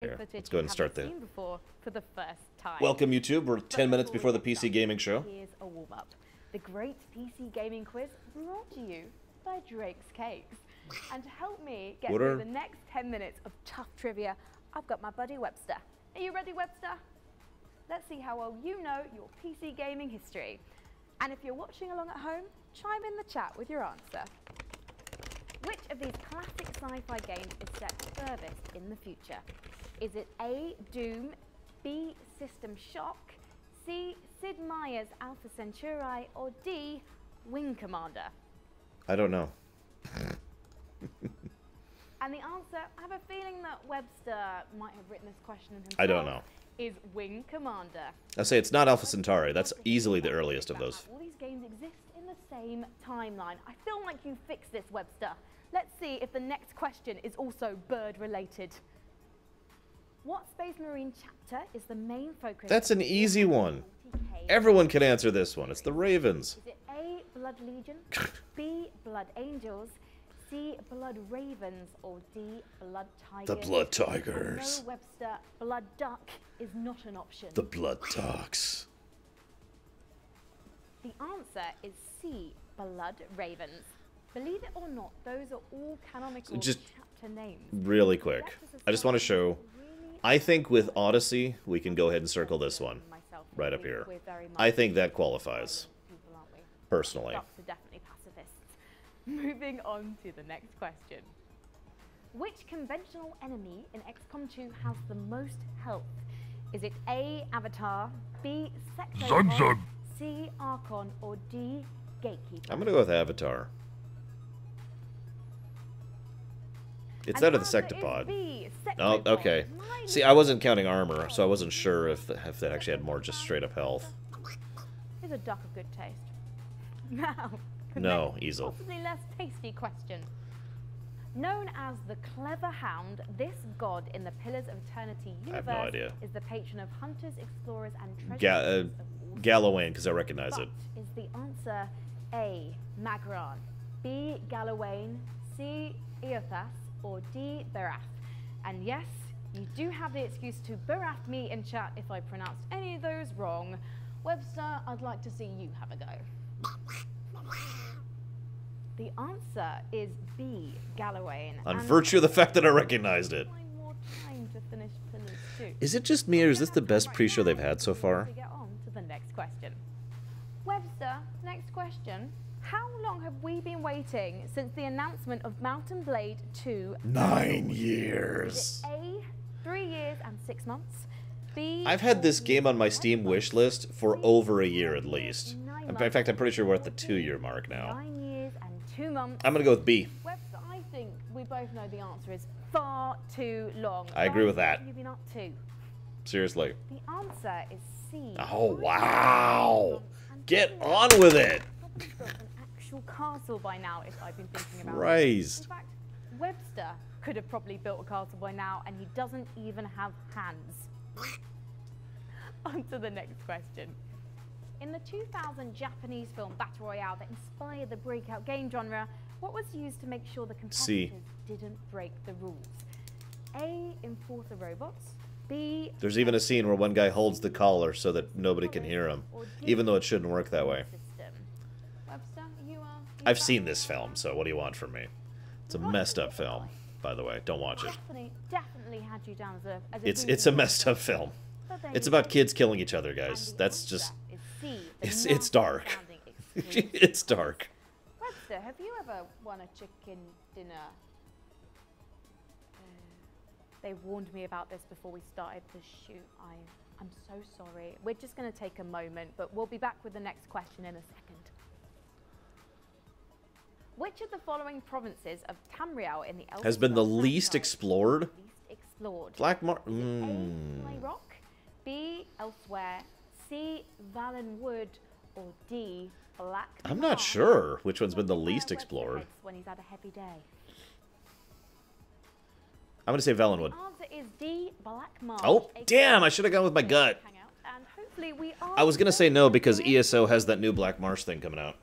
Here, let's go ahead and start there. For the first time. Welcome, YouTube. We're 10 minutes before the PC gaming show. Here's a warm-up. The Great PC Gaming Quiz brought to you by Drake's Cakes. And to help me get through the next 10 minutes of tough trivia, I've got my buddy Webster. Are you ready, Webster? Let's see how well you know your PC gaming history. And if you're watching along at home, chime in the chat with your answer. Which of these classic sci-fi games is set furthest in the future? Is it A, Doom, B, System Shock, C, Sid Meier's Alpha Centauri, or D, Wing Commander? I don't know. And the answer, I have a feeling that Webster might have written this question himself. I don't know. Is Wing Commander. I say it's not Alpha Centauri. That's easily the earliest of those. All these games exist in the same timeline. I feel like you fixed this, Webster. Let's see if the next question is also bird-related. What Space Marine chapter is the main focus? That's an easy one. Everyone can answer this one. It's the Ravens. Is it A, Blood Legion, B, Blood Angels, C, Blood Ravens, or D, Blood Tigers? The Blood Tigers. No, Webster, Blood Duck is not an option. The Blood Ducks. The answer is C, Blood Ravens. Believe it or not, those are all canonical chapter names. Really quick, I just want to show, I think with Odyssey, we can go ahead and circle this one right up here. I think that qualifies, personally. Ducks are definitely pacifists. Moving on to the next question. Which conventional enemy in XCOM 2 has the most health? Is it A, Avatar, B, Sectopod, C, Archon, or D, Gatekeeper? I'm going to go with Avatar. It's that or the Sectopod. Oh, okay. See, I wasn't counting armor, so I wasn't sure if that actually had more just straight up health. Is a duck of good taste? Now, no, easel. Possibly less tasty question. Known as the Clever Hound, this god in the Pillars of Eternity universe I have no idea. Is the patron of hunters, explorers, and treasure Galawain, because I recognize it. Is the answer A, Magron, B, Galawain, C, Eothas, or D, Barath? And yes, you do have the excuse to Barath me in chat if I pronounced any of those wrong. Webster, I'd like to see you have a go. The answer is B, Galawain. On virtue of the fact that I recognized it. Is it just me, or is this the best pre-show they've had so far? To get on to the next question. Webster, next question. How long have we been waiting since the announcement of Mount & Blade 2? 9 years. Is it A, 3 years and 6 months? B, I've had this game on my Steam wish list for over a year at least. In fact, I'm pretty sure we're at the 2-year mark now. 9 years and 2 months. I'm gonna go with B. Webster, I think we both know the answer is far too long. I agree with that. What have you been up to? Seriously. The answer is C. Oh, wow. Get on with it. Actual castle by now if I've been thinking about Christ. it. In fact, Webster could have probably built a castle by now and he doesn't even have hands. On to the next question. In the 2000 Japanese film Battle Royale that inspired the breakout game genre, what was used to make sure the competitors didn't break the rules? A, enforce the robots. B, there's even a scene where one guy holds the collar so that nobody can hear him, even though it shouldn't work that way. Webster, I've seen this film, so what do you want from me? It's a messed up film, by the way. Don't watch it. Definitely had you down as a it's a messed up film. It's about kids killing each other, guys. That's just it's dark. It's dark. Webster, have you ever won a chicken dinner? They warned me about this before we started the shoot. I'm so sorry. We're just going to take a moment, but we'll be back with the next question in a second. Which of the following provinces of Tamriel in the Elder has been the Scrolls least explored? Black Mar. A, Rock, B, Elsewhere, C, Valenwood, or D, Black Marsh? I'm not sure which one's been the least explored. When he's had a heavy day. I'm gonna say Valenwood. The answer is D, Black Marsh. Oh, damn! I should have gone with my gut. I was gonna say no because ESO has that new Black Marsh thing coming out.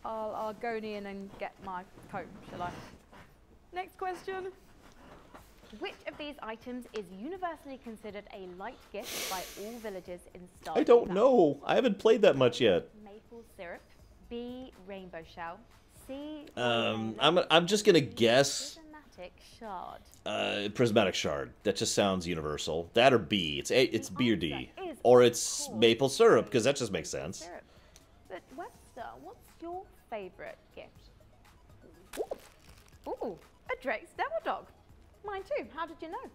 I'll go in and get my coat, shall I? Next question. Which of these items is universally considered a light gift by all villagers in Stardew I don't Valley? know. I haven't played that much yet. Maple syrup, B. Rainbow shell, C. I'm just gonna guess. Prismatic shard. Prismatic shard. That just sounds universal. That or B. It's B or D, Is, or it's maple syrup because that just makes sense. Syrup. But Webster, what's your favorite gift? Ooh, a Drake's Devil Dog. Mine too. How did you know?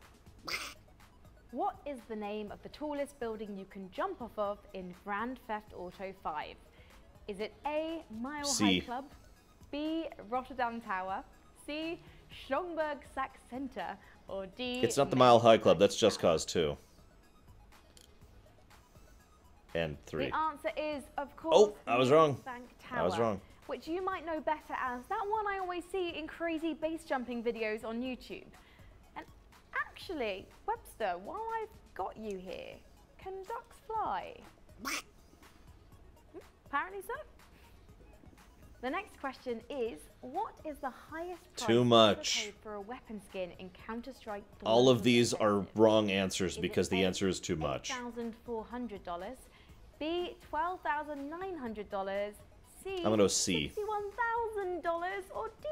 What is the name of the tallest building you can jump off of in Grand Theft Auto 5? Is it A. Mile High Club, B. Rotterdam Tower, C. Schomburg Sack Center, or D. It's not the Mile High Club. That's Just Cause 2. And 3. The answer is, of course, oh, I was wrong. Bank Tower, I was wrong. which you might know better as that one I always see in crazy base jumping videos on YouTube. And actually, Webster, while I've got you here, can ducks fly? Apparently so. The next question is, what is the highest price Too much. paid for a weapon skin in Counter-Strike? All of these are wrong answers because the answer is too much. $8,400, B, $12,900, C, I'm gonna go C. $61,000, or D,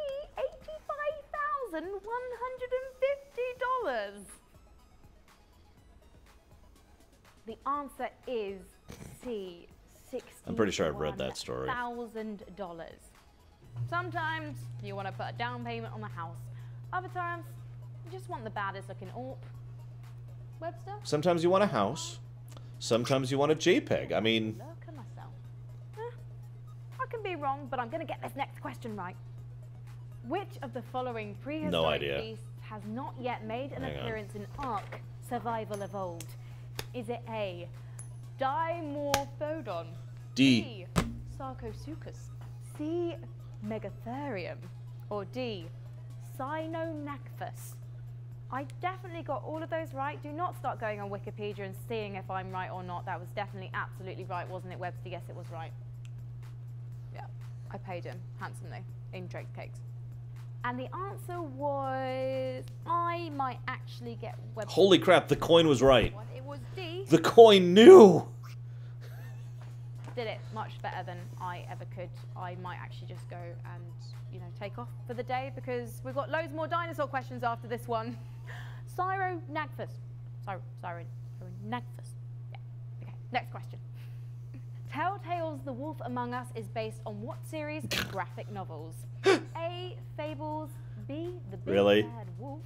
$85,150. The answer is C. I'm pretty sure I've read that story. $61,000. Sometimes you want to put a down payment on the house. Other times, you just want the baddest looking AWP. Webster? Sometimes you want a house. Sometimes you want a JPEG. I mean... Look at myself. I can be wrong, but I'm going to get this next question right. Which of the following prehistoric beasts has not yet made an appearance in Ark Survival Evolved? Is it A, Dimorphodon, D, B, Sarcosuchus, C, Megatherium, or D, Cynonaphus? I definitely got all of those right. Do not start going on Wikipedia and seeing if I'm right or not. That was definitely absolutely right, wasn't it, Webster? Yes, it was right. Yeah, I paid him handsomely in Drake's Cakes. And the answer was, I might actually get Webster. Holy crap, the coin was right. It was D. The coin knew! Did it much better than I ever could. I might actually just go and, you know, take off for the day because we've got loads more dinosaur questions after this one. Cynonaphus. Cynonaphus. Yeah. Okay, next question. Telltale's The Wolf Among Us is based on what series of graphic novels? A, Fables, B, The Big Bad Wolf,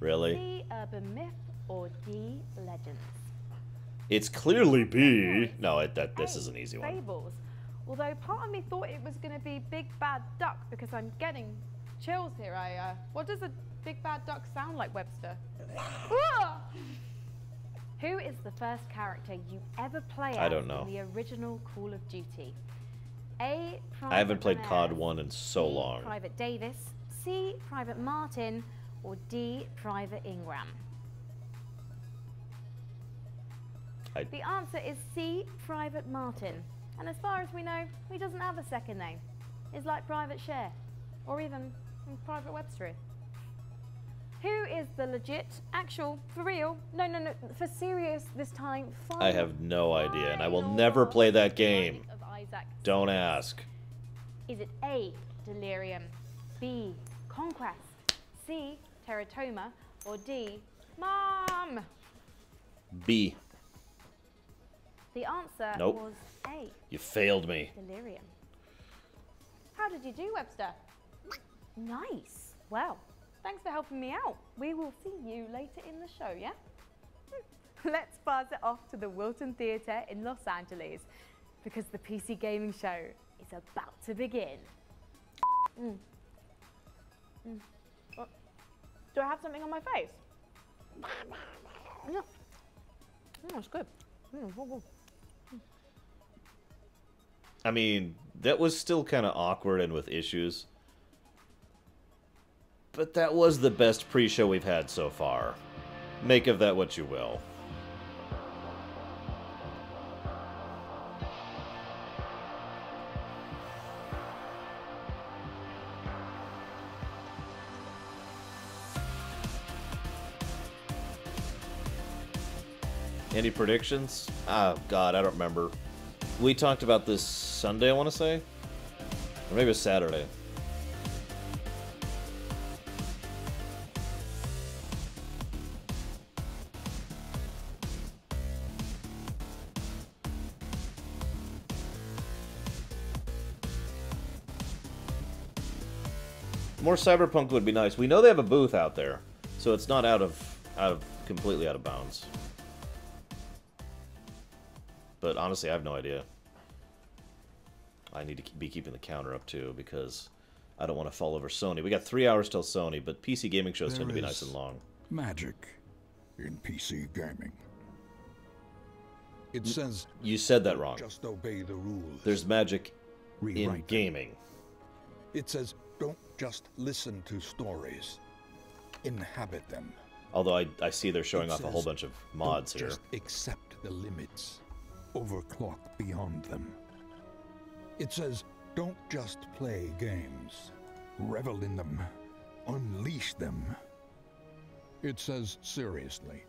C, Urban Myth, or D, Legends? It's clearly B. No, this is an easy one. Fables. Although part of me thought it was going to be Big Bad Duck because I'm getting chills here. What does a Big Bad Duck sound like, Webster? Who is the first character you ever play as in the original Call of Duty? A, Private I haven't played Ramirez, COD 1 in so B, long. Private Davis, C, Private Martin, or D, Private Ingram? The answer is C, Private Martin. And as far as we know, he doesn't have a second name. It's like Private Share, or even Private Webster. Who is the legit, actual, for real, no, for serious this time, I have no idea, and I will never play that game. Don't ask. Is it A, Delirium, B, Conquest, C, Teratoma, or D, Mom? B. The answer was A. You failed me. Delirium. How did you do, Webster? Nice. Well, thanks for helping me out. We will see you later in the show, yeah? Let's pass it off to the Wilton Theatre in Los Angeles because the PC Gaming Show is about to begin. Oh, do I have something on my face? Yeah. It's good. I mean, that was still kind of awkward and with issues. But that was the best pre-show we've had so far. Make of that what you will. Any predictions? Oh, God, I don't remember. We talked about this Sunday, I want to say? Or maybe it was Saturday. More Cyberpunk would be nice. We know they have a booth out there, so it's not completely out of bounds. But honestly, I have no idea. I need to be keeping the counter up too, because I don't want to fall over Sony. We got 3 hours till Sony, but PC gaming shows tend to be nice and long. Magic in PC gaming. It says you said that wrong. Just obey the rules. There's magic in gaming. It says don't just listen to stories. Inhabit them. Although I see they're showing off a whole bunch of mods here. Just accept the limits. Overclock beyond them. It says, don't just play games. Revel in them. Unleash them. It says, seriously,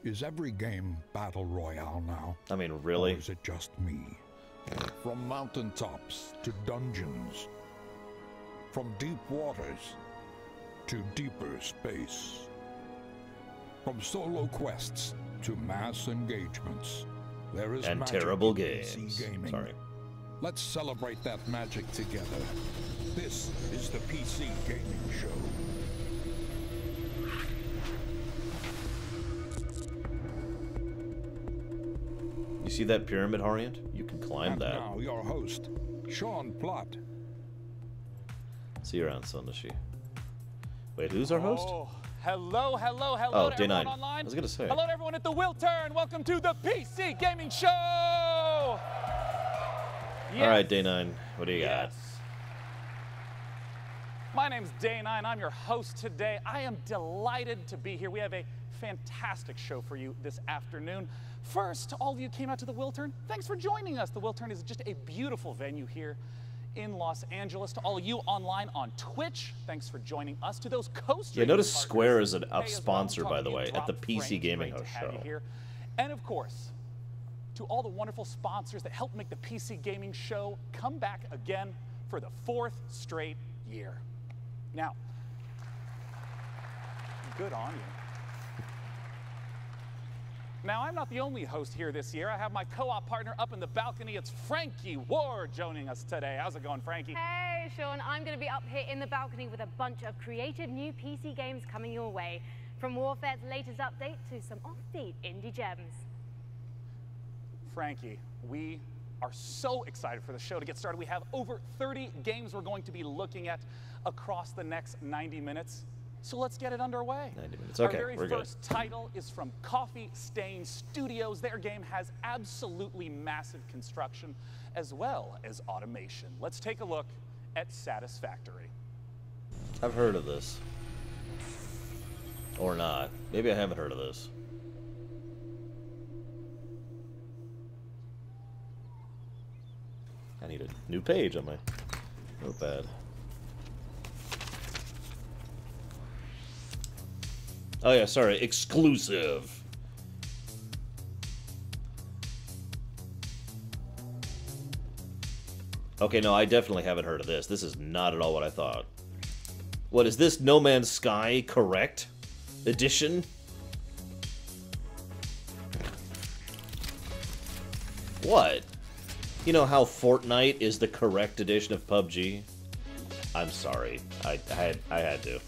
is every game Battle Royale now? I mean, really? Or is it just me? From mountaintops to dungeons. From deep waters to deeper space. From solo quests to mass engagements. There is and terrible games. Gaming. Sorry. Let's celebrate that magic together. This is the PC Gaming Show. You see that pyramid, Harriet? You can climb and that. Now your host, Sean Plott. See you around, Sundashi. Wait, who's our host? Oh, hello oh, to Day everyone 9. online. I was gonna say. Hello to everyone at the Wiltern. Welcome to the PC Gaming Show. Yes. All right, Day 9. What do you got? My name's Day 9. I'm your host today. I am delighted to be here. We have a fantastic show for you this afternoon. First, all of you came out to the Wiltern. Thanks for joining us. The Wiltern is just a beautiful venue here in Los Angeles. To all of you online on Twitch, thanks for joining us. To those co-streaming notice partners, Square is a well, sponsor, by the talking way, to at the Drop PC Frames, Gaming great Host to have you show. here. And of course, to all the wonderful sponsors that help make the PC Gaming Show come back again for the 4th straight year. Now, good on you. Now, I'm not the only host here this year. I have my co-op partner up in the balcony. It's Frankie Ward joining us today. How's it going, Frankie? Hey, Sean. I'm going to be up here in the balcony with a bunch of creative new PC games coming your way. From Warfare's latest update to some offbeat indie gems. Frankie, we are so excited for the show to get started. We have over 30 games we're going to be looking at across the next 90 minutes. So let's get it underway. 90 minutes. Okay, our very we're first title is from Coffee Stain Studios. Their game has absolutely massive construction as well as automation. Let's take a look at Satisfactory. I've heard of this. Or not. Maybe I haven't heard of this. I need a new page on my notepad. Oh yeah, sorry, exclusive. Okay, no, I definitely haven't heard of this. This is not at all what I thought. What is this, No Man's Sky Correct Edition? What? You know how Fortnite is the correct edition of PUBG? I'm sorry. I had to.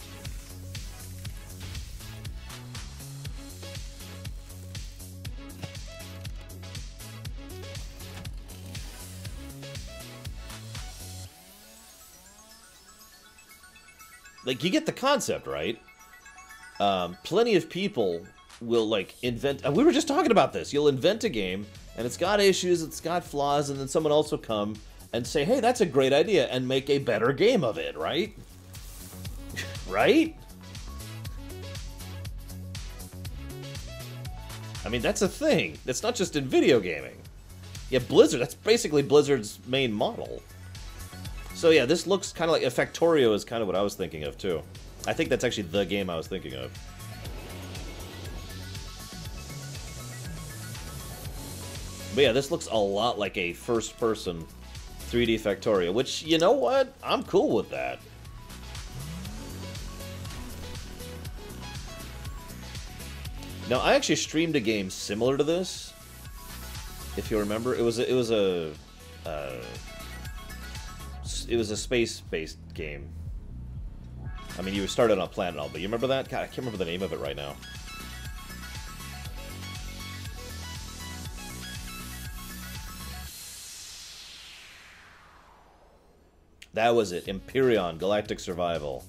Like, you get the concept, right? Plenty of people will, like, invent... we were just talking about this. You'll invent a game, and it's got issues, it's got flaws, and then someone else will come and say, hey, that's a great idea, and make a better game of it, right? Right? I mean, that's a thing. It's not just in video gaming. Yeah, Blizzard, that's basically Blizzard's main model. So yeah, this looks kind of like... Factorio is kind of what I was thinking of, too. I think that's actually the game I was thinking of. But yeah, this looks a lot like a first-person 3D Factorio, which, you know what? I'm cool with that. Now, I actually streamed a game similar to this. If you remember, it was a space-based game. I mean, you started on a planet and all, but you remember that? God, I can't remember the name of it right now. That was it. Empyrion, Galactic Survival.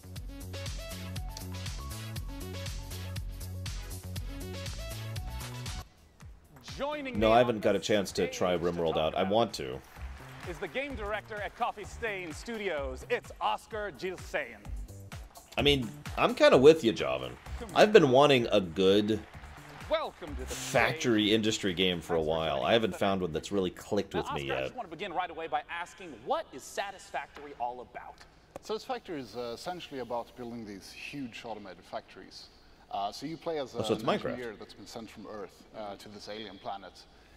No, I haven't got a chance to try RimWorld out. I want to. Is the game director at Coffee Stain Studios. It's Oscar Gilsayan. I mean, I'm kind of with you, Javan. I've been wanting a good factory industry game for a while. I haven't found one that's really clicked with me yet. I just want to begin right away by asking, what is Satisfactory all about? Satisfactory is essentially about building these huge automated factories. So you play as an engineer that's been sent from Earth to this alien planet,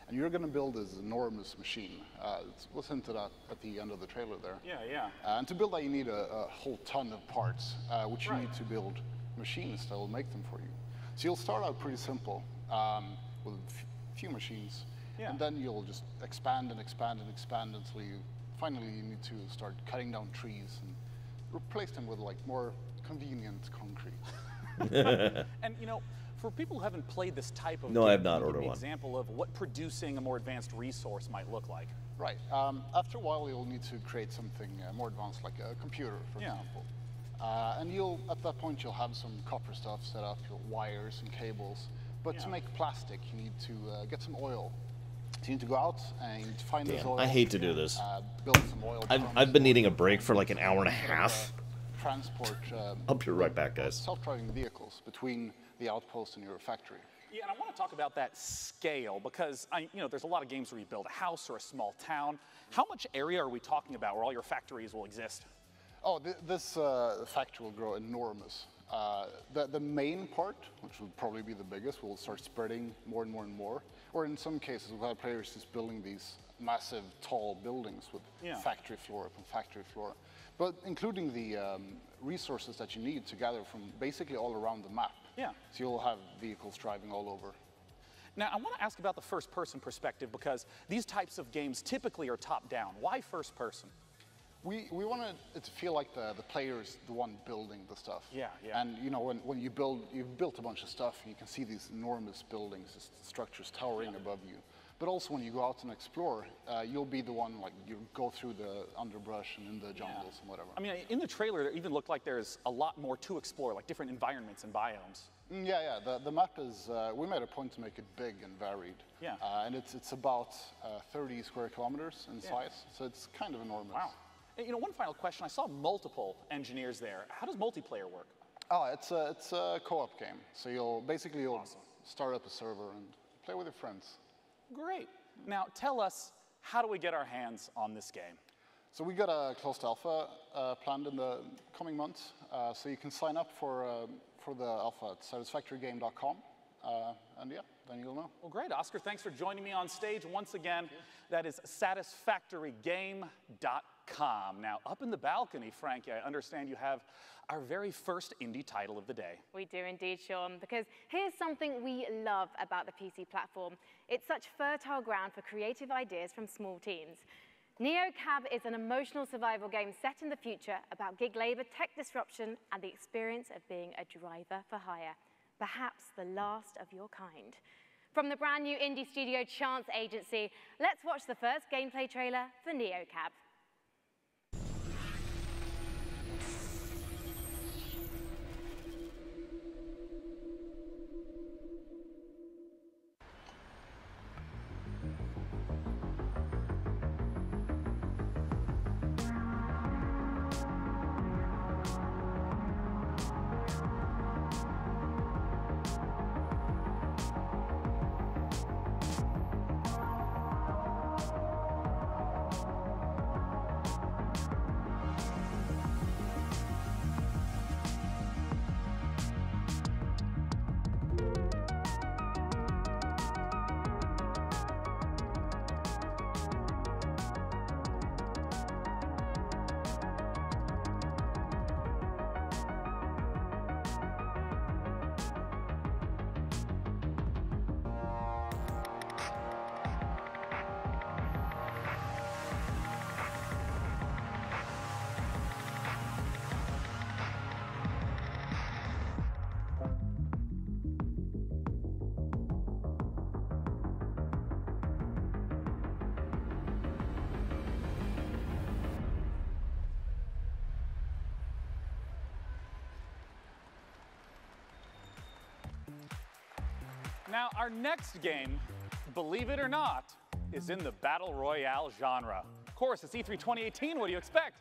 and you're going to build this enormous machine. It was hinted at the end of the trailer there. Yeah, yeah. And to build that, you need a whole ton of parts, which you need to build machines that will make them for you. So you'll start out pretty simple with a few machines, and then you'll just expand and expand and expand until you finally need to start cutting down trees and replace them with like more convenient concrete. And you know, for people who haven't played this type of game, I have not ordered one. An example of what producing a more advanced resource might look like. Right. After a while, you'll need to create something more advanced, like a computer, for example. And at that point, you'll have some copper stuff set up, your wires and cables. But to make plastic, you need to get some oil. So you need to go out and find this oil. I hate to do this. Build some oil. I've been needing a break for like an hour and a half. Transport. I'll be right back, guys. Self-driving vehicles between the outpost and your factory. Yeah, and I want to talk about that scale because you know, there's a lot of games where you build a house or a small town. How much area are we talking about where all your factories will exist? Oh, this factory will grow enormous. The main part, which will probably be the biggest, will start spreading more and more and more. Or in some cases, we'll have players just building these massive, tall buildings with factory floor upon factory floor. But including the resources that you need to gather from basically all around the map. Yeah. So you'll have vehicles driving all over. Now, I want to ask about the first-person perspective because these types of games typically are top-down. Why first-person? We wanted it to feel like the player's the one building the stuff. Yeah, yeah. And you know, when you've built a bunch of stuff, you can see these enormous buildings, these structures towering above you. But also when you go out and explore, you'll be the one, like, you go through the underbrush and in the jungles and whatever. I mean, in the trailer, it even looked like there's a lot more to explore, like different environments and biomes. Yeah. The map is, we made a point to make it big and varied. Yeah. And it's about 30 square kilometers in size, so it's kind of enormous. Wow. And, you know, one final question. I saw multiple engineers there. How does multiplayer work? Oh, it's a co-op game. So you'll start up a server and play with your friends. Great. Now, tell us, how do we get our hands on this game? So we got a closed alpha planned in the coming months. So you can sign up for the alpha at satisfactorygame.com. And yeah, then you'll know. Well, great. Oscar, thanks for joining me on stage once again. That is satisfactorygame.com. Now, up in the balcony, Frankie, I understand you have our very first indie title of the day. We do indeed, Sean, because here's something we love about the PC platform. It's such fertile ground for creative ideas from small teams. NeoCab is an emotional survival game set in the future about gig labor, tech disruption, and the experience of being a driver for hire. Perhaps the last of your kind. From the brand new indie studio Chance Agency, let's watch the first gameplay trailer for NeoCab. Now, our next game, believe it or not, is in the Battle Royale genre. Of course, it's E3 2018, what do you expect?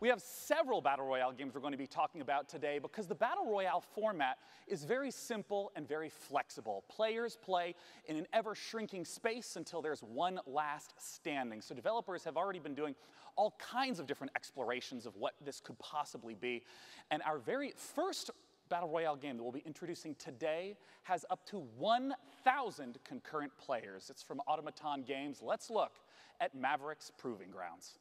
We have several Battle Royale games we're going to be talking about today because the Battle Royale format is very simple and very flexible. Players play in an ever-shrinking space until there's one last standing. So developers have already been doing all kinds of different explorations of what this could possibly be. And our very first Battle Royale game that we'll be introducing today has up to 1,000 concurrent players. It's from Automaton Games. Let's look at Maverick's Proving Grounds.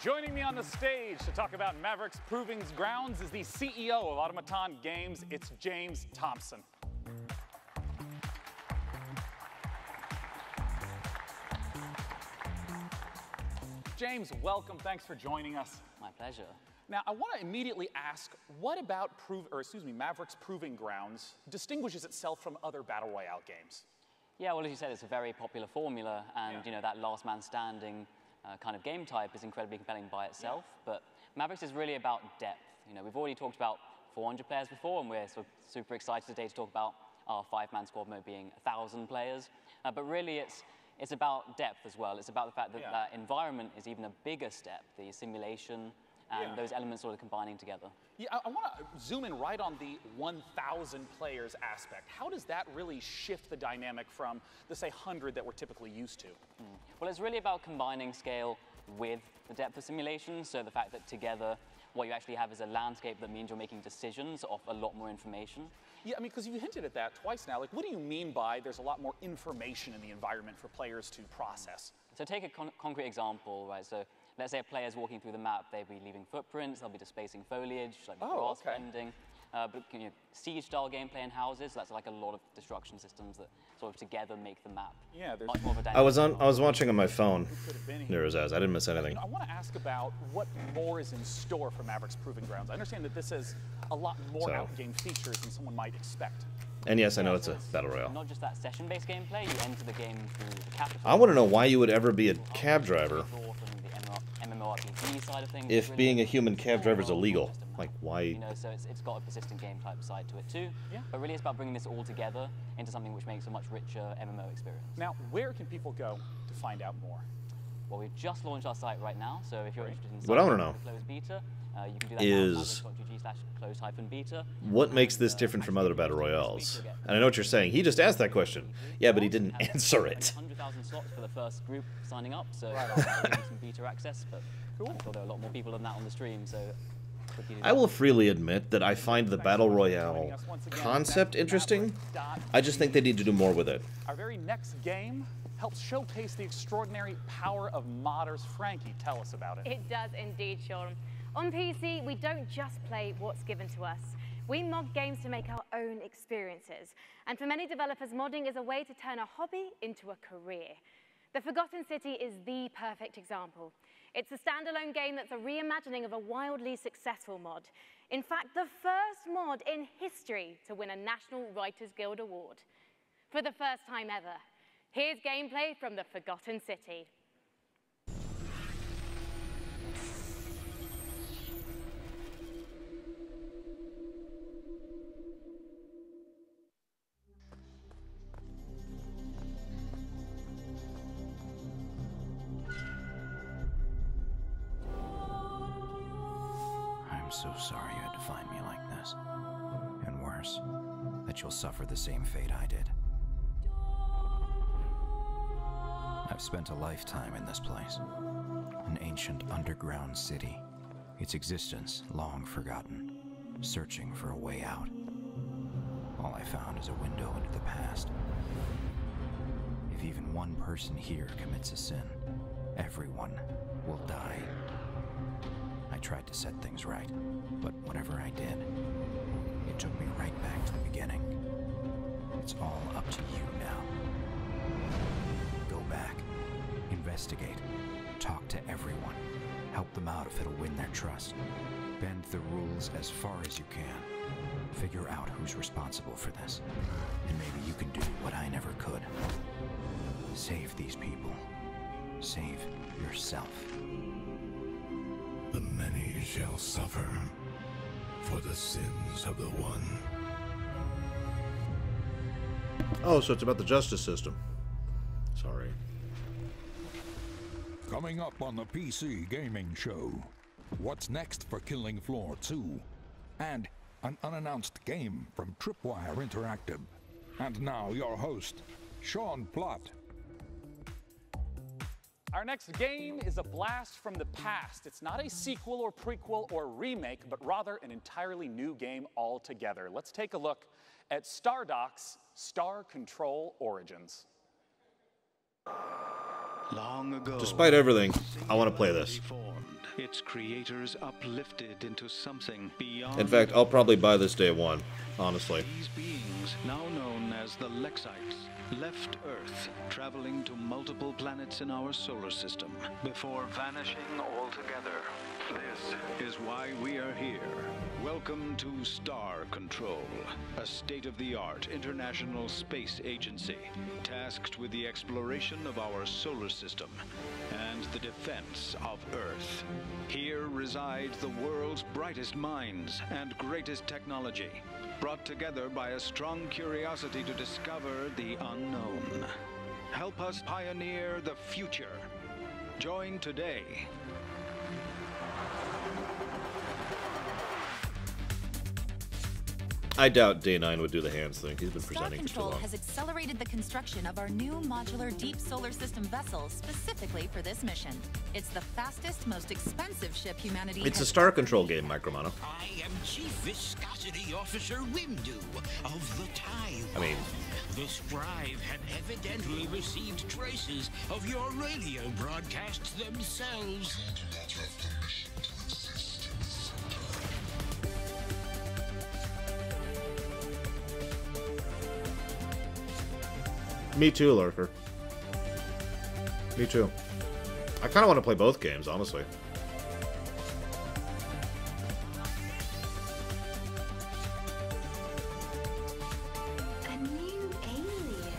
Joining me on the stage to talk about Maverick's Proving Grounds is the CEO of Automaton Games. It's James Thompson. James, welcome. Thanks for joining us. My pleasure. Now, I want to immediately ask, what about Maverick's Proving Grounds distinguishes itself from other Battle Royale games? Yeah, well, as you said, it's a very popular formula, and you know that last man standing kind of game type is incredibly compelling by itself. But Mavericks is really about depth. You know, we've already talked about 400 players before, and we're sort of super excited today to talk about our 5-man squad mode being 1,000 players. But really, it's about depth as well. It's about the fact that that environment is even a bigger step, the simulation and those elements sort of combining together. Yeah, I want to zoom in right on the 1,000 players aspect. How does that really shift the dynamic from the, say, 100 that we're typically used to? Well, it's really about combining scale with the depth of simulation. So the fact that together, what you actually have is a landscape that means you're making decisions off a lot more information. Yeah, I mean, because you hinted at that twice now. Like, what do you mean by there's a lot more information in the environment for players to process? So take a concrete example, right? So let's say a player's walking through the map, they'll be leaving footprints, they'll be displacing foliage, like grass bending. But you know, siege-style gameplay in houses, that's like a lot of destruction systems that sort of together make the map. Yeah, there's much more of a I was watching on my phone. There was as I didn't miss anything. I want to ask about what more is in store for Maverick's Proving Grounds. I understand that this has a lot more out-game features than someone might expect. And yes, I know it's a battle royale. Not just that session-based gameplay, you enter the game through the capital. I want to know why you would ever be a cab driver MMORPG side of things, if really being a human cab driver is illegal. Like, why? You know, so it's got a persistent game type side to it too. Yeah. But really, it's about bringing this all together into something which makes a much richer MMO experience. Now, where can people go to find out more? Well, we've just launched our site right now, so if you're interested in what I want to know closed beta, you can do that is /closed-beta. What makes this different from other battle royales? And I know what you're saying. He just asked that question. Yeah, but he didn't answer it. 100,000 slots for the first group signing up, so some beta access. But I'm sure there are a lot more people than that on the stream, so. I will freely admit that I find the battle royale concept interesting. I just think they need to do more with it. Our very next game helps showcase the extraordinary power of modders. Frankie, tell us about it. It does indeed, Sean. On PC, we don't just play what's given to us. We mod games to make our own experiences. And for many developers, modding is a way to turn a hobby into a career. The Forgotten City is the perfect example. It's a standalone game that's a reimagining of a wildly successful mod. In fact, the first mod in history to win a National Writers Guild Award. For the first time ever, here's gameplay from the Forgotten City. I'm so sorry you had to find me like this. And worse, that you'll suffer the same fate I did. I've spent a lifetime in this place. An ancient underground city. Its existence long forgotten. Searching for a way out. All I found is a window into the past. If even one person here commits a sin, everyone will die. I tried to set things right, but whatever I did, it took me right back to the beginning. It's all up to you now. Go back, investigate, talk to everyone, help them out if it'll win their trust. Bend the rules as far as you can. Figure out who's responsible for this, and maybe you can do what I never could. Save these people. Save yourself. The many shall suffer for the sins of the one. Oh, so it's about the justice system. Sorry. Coming up on the PC Gaming Show, what's next for Killing Floor 2? And an unannounced game from Tripwire Interactive. And now your host, Sean Plott. Our next game is a blast from the past. It's not a sequel or prequel or remake, but rather an entirely new game altogether. Let's take a look at Stardoc's Star Control Origins. Long ago, despite everything, I want to play this. Its creators uplifted into something beyond. In fact, I'll probably buy this day one, honestly. These beings, now known as the Lexites, left Earth, traveling to multiple planets in our solar system, before vanishing altogether. This is why we are here. Welcome to Star Control, a state-of-the-art international space agency tasked with the exploration of our solar system and the defense of Earth. Here reside the world's brightest minds and greatest technology, brought together by a strong curiosity to discover the unknown. Help us pioneer the future. Join today. I doubt Day 9 would do the hands thing. He's been Star presenting for too Control long. has accelerated the construction of our new modular deep solar system vessel specifically for this mission. It's the fastest, most expensive ship humanity It's a has Star ever Control made. game, Micromano. I am Chief Viscosity Officer Windu of the Taiwan. I mean, the Scribe had evidently received traces of your radio broadcasts themselves. me too, Lurker. Me too. I kind of want to play both games, honestly. A new alien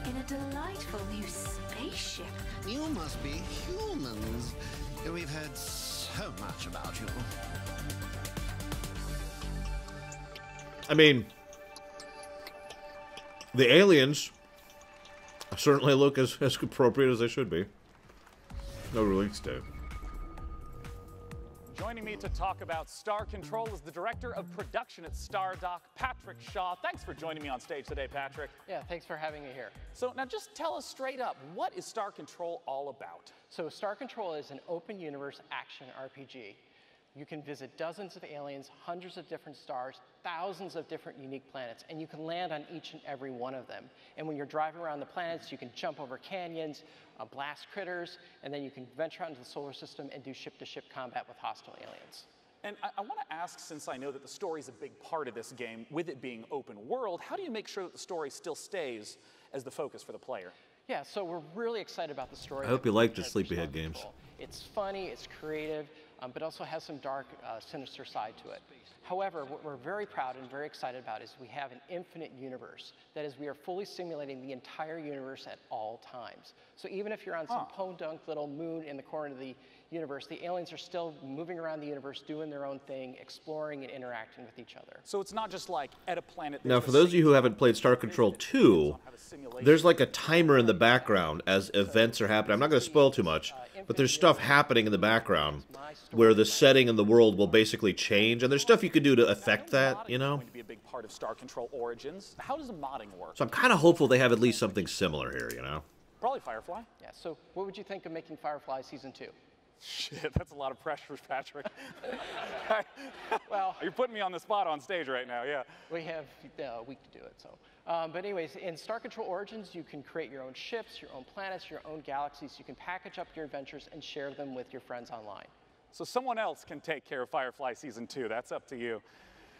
in a delightful new spaceship. You must be humans. We've heard so much about you. I mean, the aliens certainly look as appropriate as they should be. No release date. Joining me to talk about Star Control is the Director of Production at Stardock, Patrick Shaw. Thanks for joining me on stage today, Patrick. Yeah, thanks for having me here. So now just tell us straight up, what is Star Control all about? So Star Control is an open universe action RPG. You can visit dozens of aliens, hundreds of different stars, thousands of different unique planets, and you can land on each and every one of them. And when you're driving around the planets, you can jump over canyons, blast critters, and then you can venture out into the solar system and do ship-to-ship combat with hostile aliens. And I want to ask, since I know that the story is a big part of this game, with it being open world, how do you make sure that the story still stays as the focus for the player? Yeah, so we're really excited about the story. I hope you like the Sleepyhead games. It's funny, it's creative, but also has some dark, sinister side to it. However, what we're very proud and very excited about is we have an infinite universe. That is, we are fully simulating the entire universe at all times. So even if you're on some podunk little moon in the corner of the universe, the aliens are still moving around the universe, doing their own thing, exploring and interacting with each other. So it's not just like at a planet. Now, for those of you who haven't played Star Control 2, there's like a timer in the background as events are happening. I'm not going to spoil too much, but there's stuff happening in the background where the setting in the world will basically change, and there's stuff you could do to affect that, you know? Going to be a big part of Star Control Origins. How does the modding work? So I'm kind of hopeful they have at least something similar here, you know? Probably Firefly. Yeah, so what would you think of making Firefly Season 2? Shit, that's a lot of pressure, Patrick. Well, you're putting me on the spot on stage right now, yeah. We have a week to do it, so. But anyways, in Star Control Origins, you can create your own ships, your own planets, your own galaxies. You can package up your adventures and share them with your friends online. So someone else can take care of Firefly Season 2. That's up to you.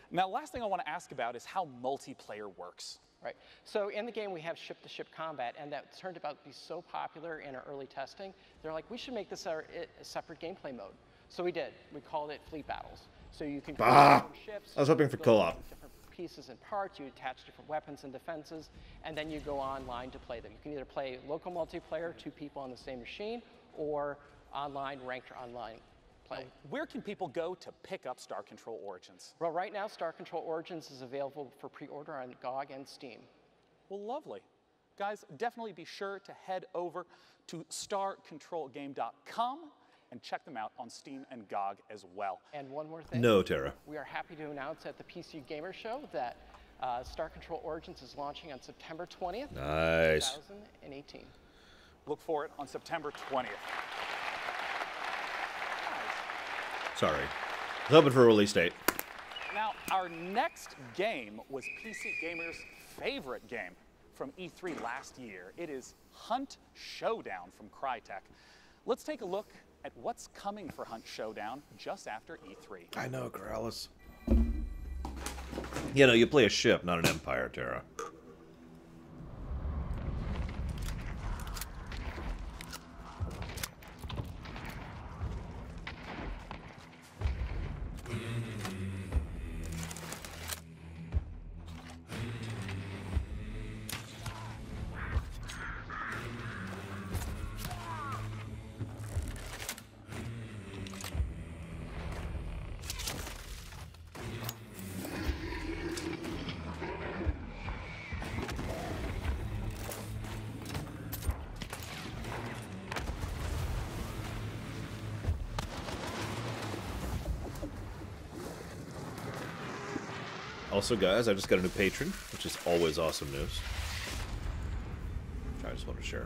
Now, last thing I want to ask about is how multiplayer works. Right. So in the game, we have ship-to-ship combat, and that turned out to be so popular in our early testing. They're like, we should make this a separate gameplay mode. So we did. We called it Fleet Battles. So you can create your own ships. I was hoping for co-op. Different pieces and parts. You attach different weapons and defenses, and then you go online to play them. You can either play local multiplayer, 2 people on the same machine, or online, ranked or online play. Where can people go to pick up Star Control Origins? Well, right now, Star Control Origins is available for pre-order on GOG and Steam. Well, lovely. Guys, definitely be sure to head over to starcontrolgame.com and check them out on Steam and GOG as well. And one more thing. No, Tara. We are happy to announce at the PC Gamer Show that Star Control Origins is launching on September 20th, Nice. 2018. Look for it on September 20th. Sorry. I was hoping for a release date. Now, our next game was PC Gamer's favorite game from E3 last year. It is Hunt Showdown from Crytek. Let's take a look at what's coming for Hunt Showdown just after E3. I know, Corrales. You know, you play a ship, not an empire, Tara. Also, guys, I just got a new patron, which is always awesome news. I just want to share.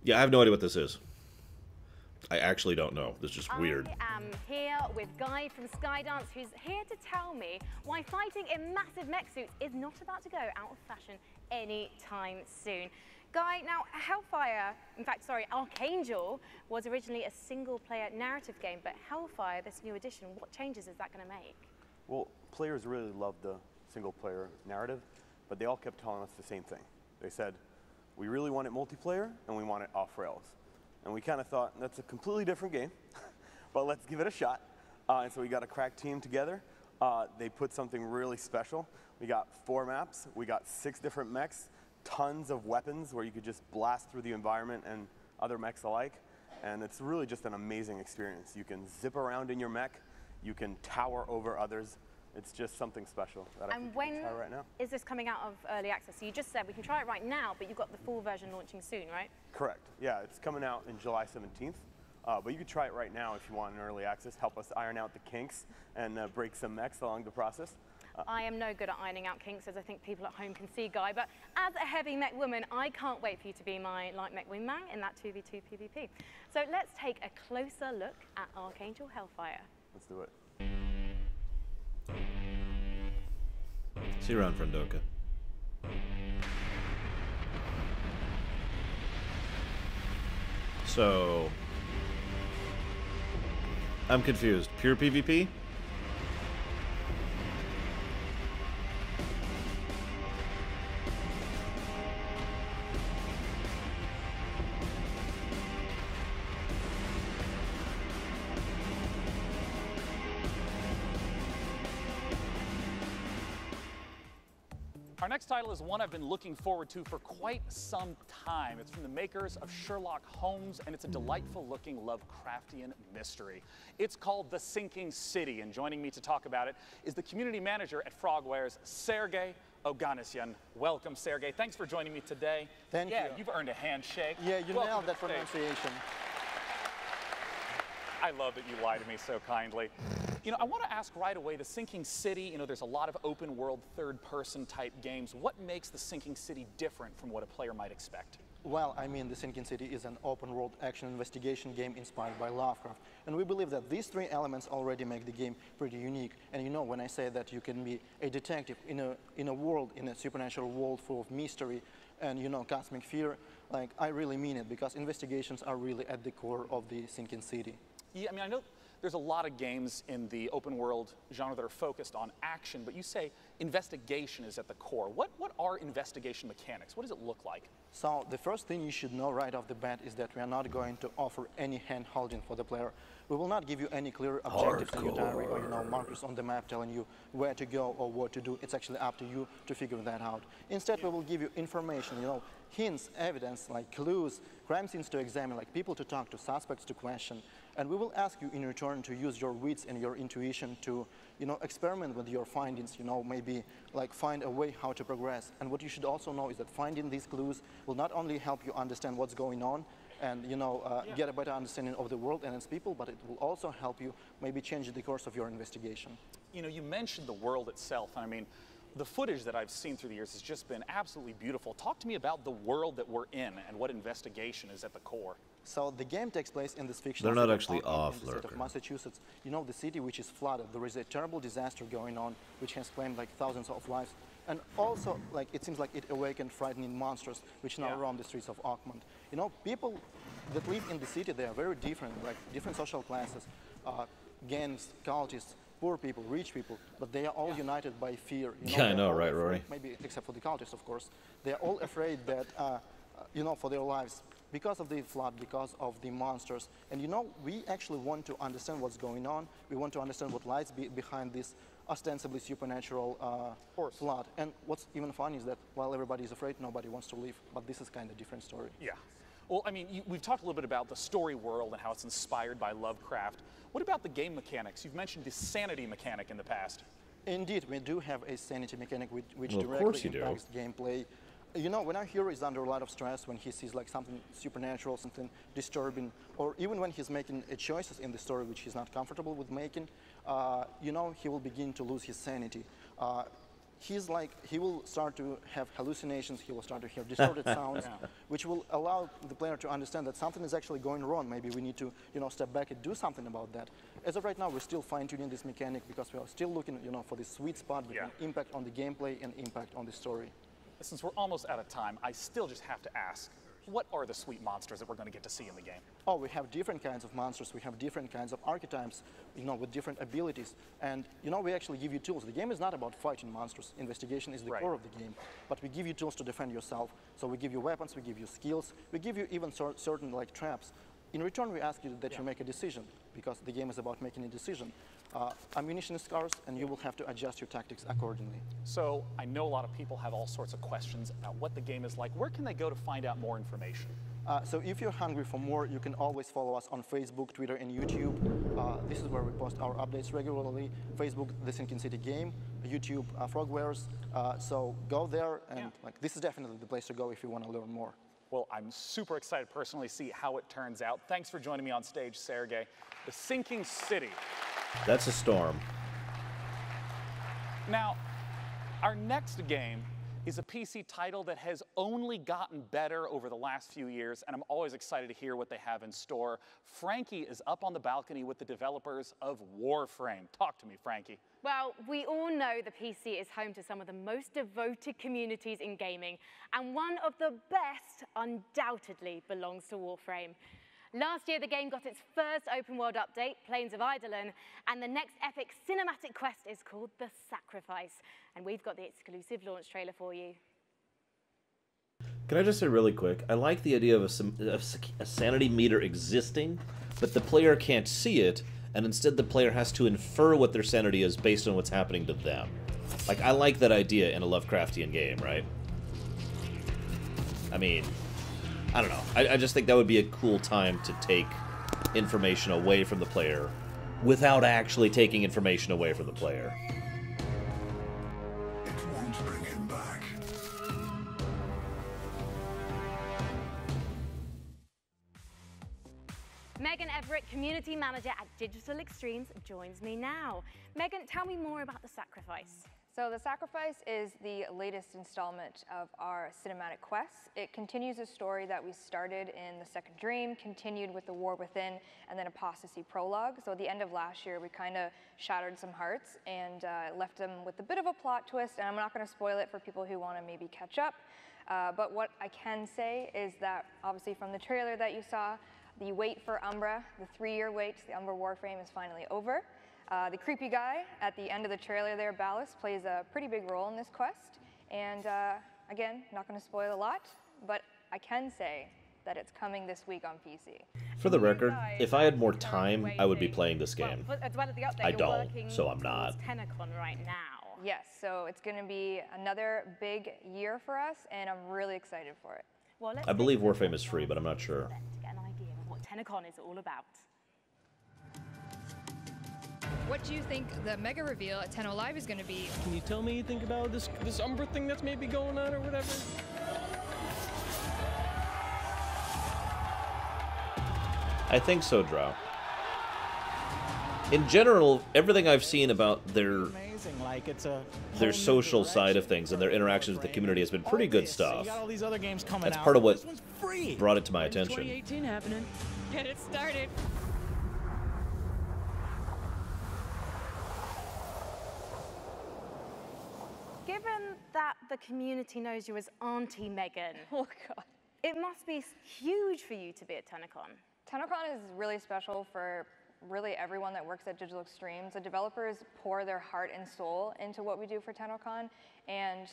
Yeah, I have no idea what this is. I actually don't know. This is just weird. I am here with Guy from Skydance, who's here to tell me why fighting in massive mech suits is not about to go out of fashion anytime soon. Guy, now Hellfire, in fact, sorry, Archangel was originally a single-player narrative game, but Hellfire, this new edition, what changes is that going to make? Well, players really loved the single-player narrative, but they all kept telling us the same thing. They said, we really want it multiplayer, and we want it off-rails. And we kind of thought, that's a completely different game, but let's give it a shot. And so we got a crack team together. They put something really special. We got 4 maps. We got 6 different mechs, tons of weapons where you could just blast through the environment and other mechs alike. And it's really just an amazing experience. You can zip around in your mech. You can tower over others. It's just something special that I think you can try right now. Is this coming out of early access? So you just said we can try it right now, but you've got the full version launching soon, right? Correct. Yeah, it's coming out in July 17th. But you could try it right now if you want in early access. Help us iron out the kinks and break some mechs along the process. I am no good at ironing out kinks, as I think people at home can see, Guy, but as a heavy mech woman, I can't wait for you to be my light mech wingman in that 2v2 PvP. So let's take a closer look at Archangel Hellfire. Let's do it. See you around, Friendoka. So, I'm confused. Pure PvP? Our next title is one I've been looking forward to for quite some time. It's from the makers of Sherlock Holmes, and it's a delightful looking Lovecraftian mystery. It's called The Sinking City, and joining me to talk about it is the community manager at Frogwares, Sergey Oganessian. Welcome, Sergey. Thanks for joining me today. Thank you. Yeah, you've earned a handshake. Yeah, you Welcome nailed that to the stage. pronunciation. I love that you lie to me so kindly. You know, I want to ask right away, The Sinking City, you know, there's a lot of open world, third-person type games. What makes The Sinking City different from what a player might expect? Well, I mean, The Sinking City is an open-world action investigation game inspired by Lovecraft. And we believe that these three elements already make the game pretty unique. And you know, when I say that you can be a detective in a world, in a supernatural world full of mystery and, you know, cosmic fear, like, I really mean it, because investigations are really at the core of The Sinking City. Yeah, I mean, I know there's a lot of games in the open world genre that are focused on action, but you say investigation is at the core. What are investigation mechanics? What does it look like? So the first thing you should know right off the bat is that we are not going to offer any hand-holding for the player. We will not give you any clear objectives in your diary or, you know, markers on the map telling you where to go or what to do. It's actually up to you to figure that out. Instead, we will give you information, you know, hints, evidence, like clues, crime scenes to examine, like people to talk to, suspects to question. And we will ask you in return to use your wits and your intuition to, you know, experiment with your findings, you know, maybe like find a way how to progress. And what you should also know is that finding these clues will not only help you understand what's going on and, you know, get a better understanding of the world and its people, but it will also help you maybe change the course of your investigation. You know, you mentioned the world itself, and I mean, the footage that I've seen through the years has just been absolutely beautiful. Talk to me about the world that we're in and what investigation is at the core. So the game takes place in this fictional They're not city actually off, in the state of Lurker. Massachusetts. You know, the city which is flooded. There is a terrible disaster going on, which has claimed like thousands of lives. And also, like, it seems like it awakened frightening monsters which now roam the streets of Oakmont. You know, people that live in the city, they are very different, like different social classes, gangs, cultists, poor people, rich people, but they are all united by fear. You Yeah, I know, they're all right, afraid, Rory? Maybe except for the cultists, of course. They are all afraid that, you know, for their lives, because of the flood, because of the monsters. And you know, we actually want to understand what's going on. We want to understand what lies behind this ostensibly supernatural flood. And what's even funny is that while everybody is afraid, nobody wants to leave. But this is kind of a different story. Yeah. Well, I mean, we've talked a little bit about the story world and how it's inspired by Lovecraft. What about the game mechanics? You've mentioned the sanity mechanic in the past. Indeed, we do have a sanity mechanic which Well, of directly course you do. impacts gameplay. You know, when our hero is under a lot of stress, when he sees like something supernatural, something disturbing, or even when he's making choices in the story which he's not comfortable with making, you know, he will begin to lose his sanity. He will start to have hallucinations, he will start to hear distorted sounds, which will allow the player to understand that something is actually going wrong. Maybe we need to, you know, step back and do something about that. As of right now, we're still fine-tuning this mechanic because we are still looking, you know, for this sweet spot between impact on the gameplay and impact on the story. Since we're almost out of time, I still just have to ask, what are the sweet monsters that we're going to get to see in the game? Oh, we have different kinds of monsters. We have different kinds of archetypes, you know, with different abilities. And, you know, we actually give you tools. The game is not about fighting monsters. Investigation is the core of the game. But we give you tools to defend yourself. So we give you weapons, we give you skills, we give you even certain, like, traps. In return, we ask you that you make a decision, because the game is about making a decision. Ammunition is scarce, and you will have to adjust your tactics accordingly. So I know a lot of people have all sorts of questions about what the game is like. Where can they go to find out more information? So if you're hungry for more, you can always follow us on Facebook, Twitter, and YouTube. This is where we post our updates regularly. Facebook, The Sinking City Game, YouTube, Frogwares. So go there, and like, this is definitely the place to go if you want to learn more. Well, I'm super excited personally to see how it turns out. Thanks for joining me on stage, Sergey. The Sinking City. That's a storm. Now, our next game is a PC title that has only gotten better over the last few years, and I'm always excited to hear what they have in store. Frankie is up on the balcony with the developers of Warframe. Talk to me, Frankie. Well, we all know the PC is home to some of the most devoted communities in gaming, and one of the best undoubtedly belongs to Warframe. Last year, the game got its first open-world update, Plains of Eidolon, and the next epic cinematic quest is called The Sacrifice, and we've got the exclusive launch trailer for you. Can I just say really quick, I like the idea of a sanity meter existing, but the player can't see it, and instead the player has to infer what their sanity is based on what's happening to them. Like, I like that idea in a Lovecraftian game, right? I mean, I don't know. I just think that would be a cool time to take information away from the player without actually taking information away from the player. It won't bring him back. Megan Everett, Community Manager at Digital Extremes, joins me now. Megan, tell me more about The Sacrifice. So The Sacrifice is the latest installment of our cinematic quests. It continues a story that we started in The Second Dream, continued with The War Within, and then Apostasy Prologue. So at the end of last year, we kind of shattered some hearts and left them with a bit of a plot twist, and I'm not going to spoil it for people who want to maybe catch up. But what I can say is that, obviously from the trailer that you saw, the wait for Umbra, the 3-year wait to the Umbra Warframe is finally over. The creepy guy at the end of the trailer there, Ballas, plays a pretty big role in this quest. And again, not going to spoil a lot, but I can say that it's coming this week on PC. For the record, if I had more time, I would be playing this game. As well as the update, I don't, so I'm not. TennoCon right now. Yes, so it's going to be another big year for us, and I'm really excited for it. Well, I believe Warframe is free, but I'm not sure. To get an idea of what TennoCon is all about. What do you think the mega reveal at Tenno Live is going to be? Can you tell me anything about this Umbra thing that's maybe going on or whatever? I think so, Drow. In general, everything I've seen about their social side of things and their interactions with the community has been pretty good stuff. That's part of what brought it to my attention. 2018 happening. Get it started. Given that the community knows you as Auntie Megan, oh God, it must be huge for you to be at TennoCon. TennoCon is really special for really everyone that works at Digital Extremes. The developers pour their heart and soul into what we do for TennoCon, and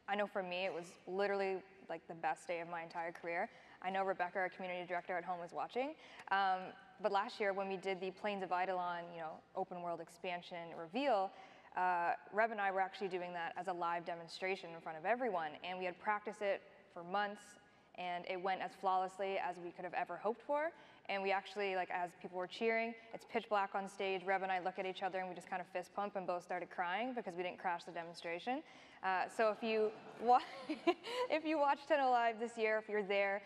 I know for me it was literally like the best day of my entire career. I know Rebecca, our community director at home, is watching. But last year when we did the Plains of Eidolon, open world expansion reveal, Reb and I were actually doing that as a live demonstration in front of everyone, and we had practiced it for months, and it went as flawlessly as we could have ever hoped for. And we actually, as people were cheering, it's pitch black on stage. Reb and I look at each other and we just kind of fist pump and both started crying because we didn't crash the demonstration. So if you watch Tenno Live this year, if you're there,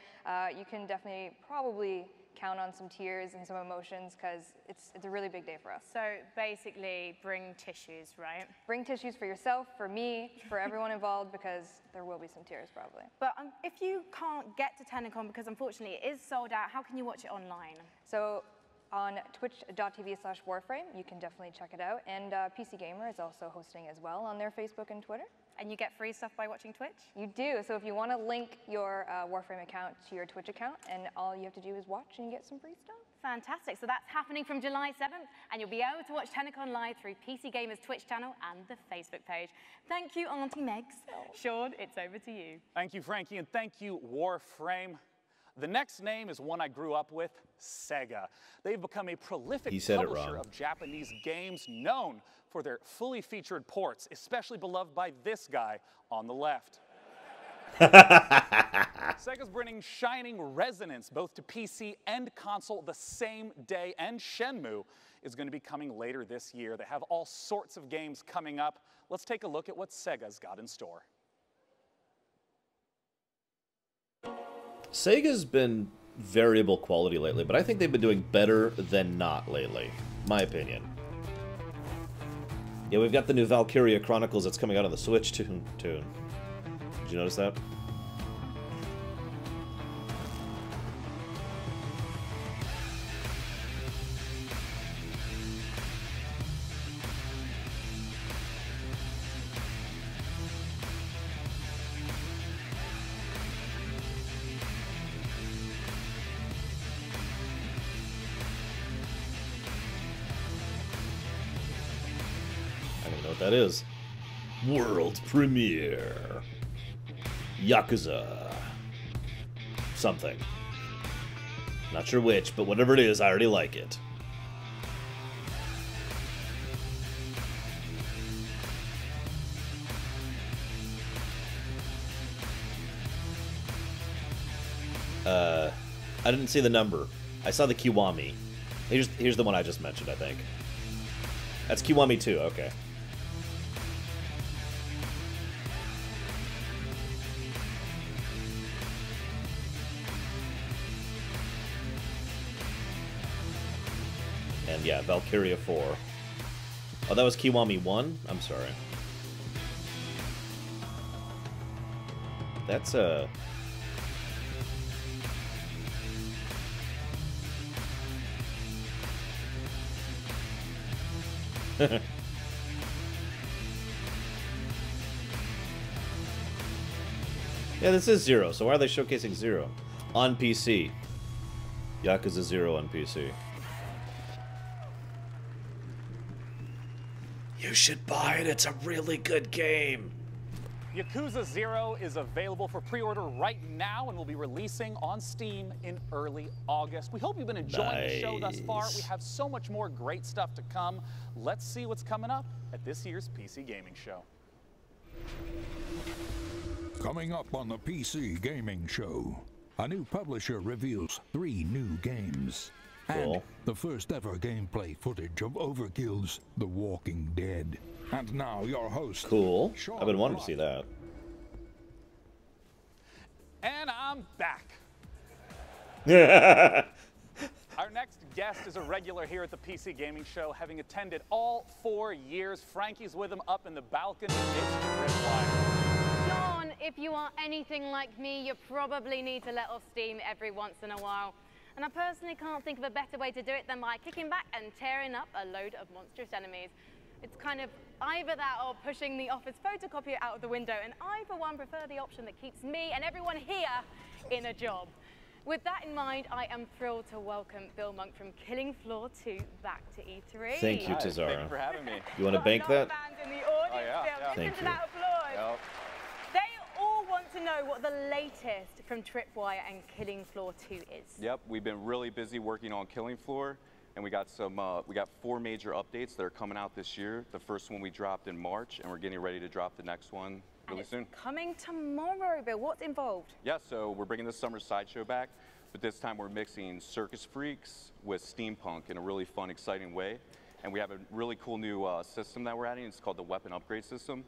you can definitely probably count on some tears and some emotions because it's a really big day for us. So basically, bring tissues, right? Bring tissues for yourself, for me, for everyone involved, because there will be some tears probably. But if you can't get to TennoCon because unfortunately it is sold out, how can you watch it online? So on twitch.tv/Warframe, you can definitely check it out. And PC Gamer is also hosting as well on their Facebook and Twitter. And you get free stuff by watching Twitch? You do. So if you want to link your Warframe account to your Twitch account, and all you have to do is watch and you get some free stuff. Fantastic. So that's happening from July 7th, and you'll be able to watch TennoCon live through PC Gamer's Twitch channel and the Facebook page. Thank you, Auntie Megs. Sean, it's over to you. Thank you, Frankie, and thank you, Warframe. The next name is one I grew up with, Sega. They've become a prolific publisher of Japanese games known for their fully featured ports, especially beloved by this guy on the left. Sega's bringing Shining Resonance both to PC and console the same day, and Shenmue is going to be coming later this year. They have all sorts of games coming up. Let's take a look at what Sega's got in store. Sega's been variable quality lately, but I think they've been doing better than not lately. My opinion. Yeah, we've got the new Valkyria Chronicles that's coming out on the Switch tune. Did you notice that? That is world premiere Yakuza something, not sure which, but whatever it is, I already like it. I didn't see the number. I saw the Kiwami. Here's the one I just mentioned, I think. That's Kiwami 2, okay. And yeah, Valkyria 4. Oh, that was Kiwami 1? I'm sorry. That's a... Yeah, this is 0, so why are they showcasing 0? On PC. Yakuza 0 on PC. You should buy it, it's a really good game. Yakuza 0 is available for pre-order right now and will be releasing on Steam in early August. We hope you've been enjoying the show thus far. We have so much more great stuff to come. Let's see what's coming up at this year's PC Gaming Show. Coming up on the PC Gaming Show, a new publisher reveals 3 new games. Cool. And the first ever gameplay footage of Overkill's The Walking Dead. And now your host. Cool. I've been wanting to see that. And I'm back. Our next guest is a regular here at the PC Gaming Show, having attended all 4 years. Frankie's with him up in the balcony. It's Tripwire. Sean, if you are anything like me, you probably need to let off steam every once in a while. And I personally can't think of a better way to do it than by kicking back and tearing up a load of monstrous enemies. It's kind of either that or pushing the office photocopier out of the window, and I, for one, prefer the option that keeps me and everyone here in a job. With that in mind, I am thrilled to welcome Bill Monk from Killing Floor 2 back to E3. Thank you, Tazara. Thank you for having me. You want to bank that? Fans in the audience still. Listen Thank to you. that applause. They all want to know what the latest from Tripwire and Killing Floor 2 is. Yep, we've been really busy working on Killing Floor, and we got 4 major updates that are coming out this year. The first one we dropped in March, and we're getting ready to drop the next one really soon. Coming tomorrow, Bill. What's involved? Yeah, so we're bringing the Summer Sideshow back, but this time we're mixing Circus Freaks with steampunk in a really fun, exciting way. And we have a really cool new system that we're adding. It's called the Weapon Upgrade System.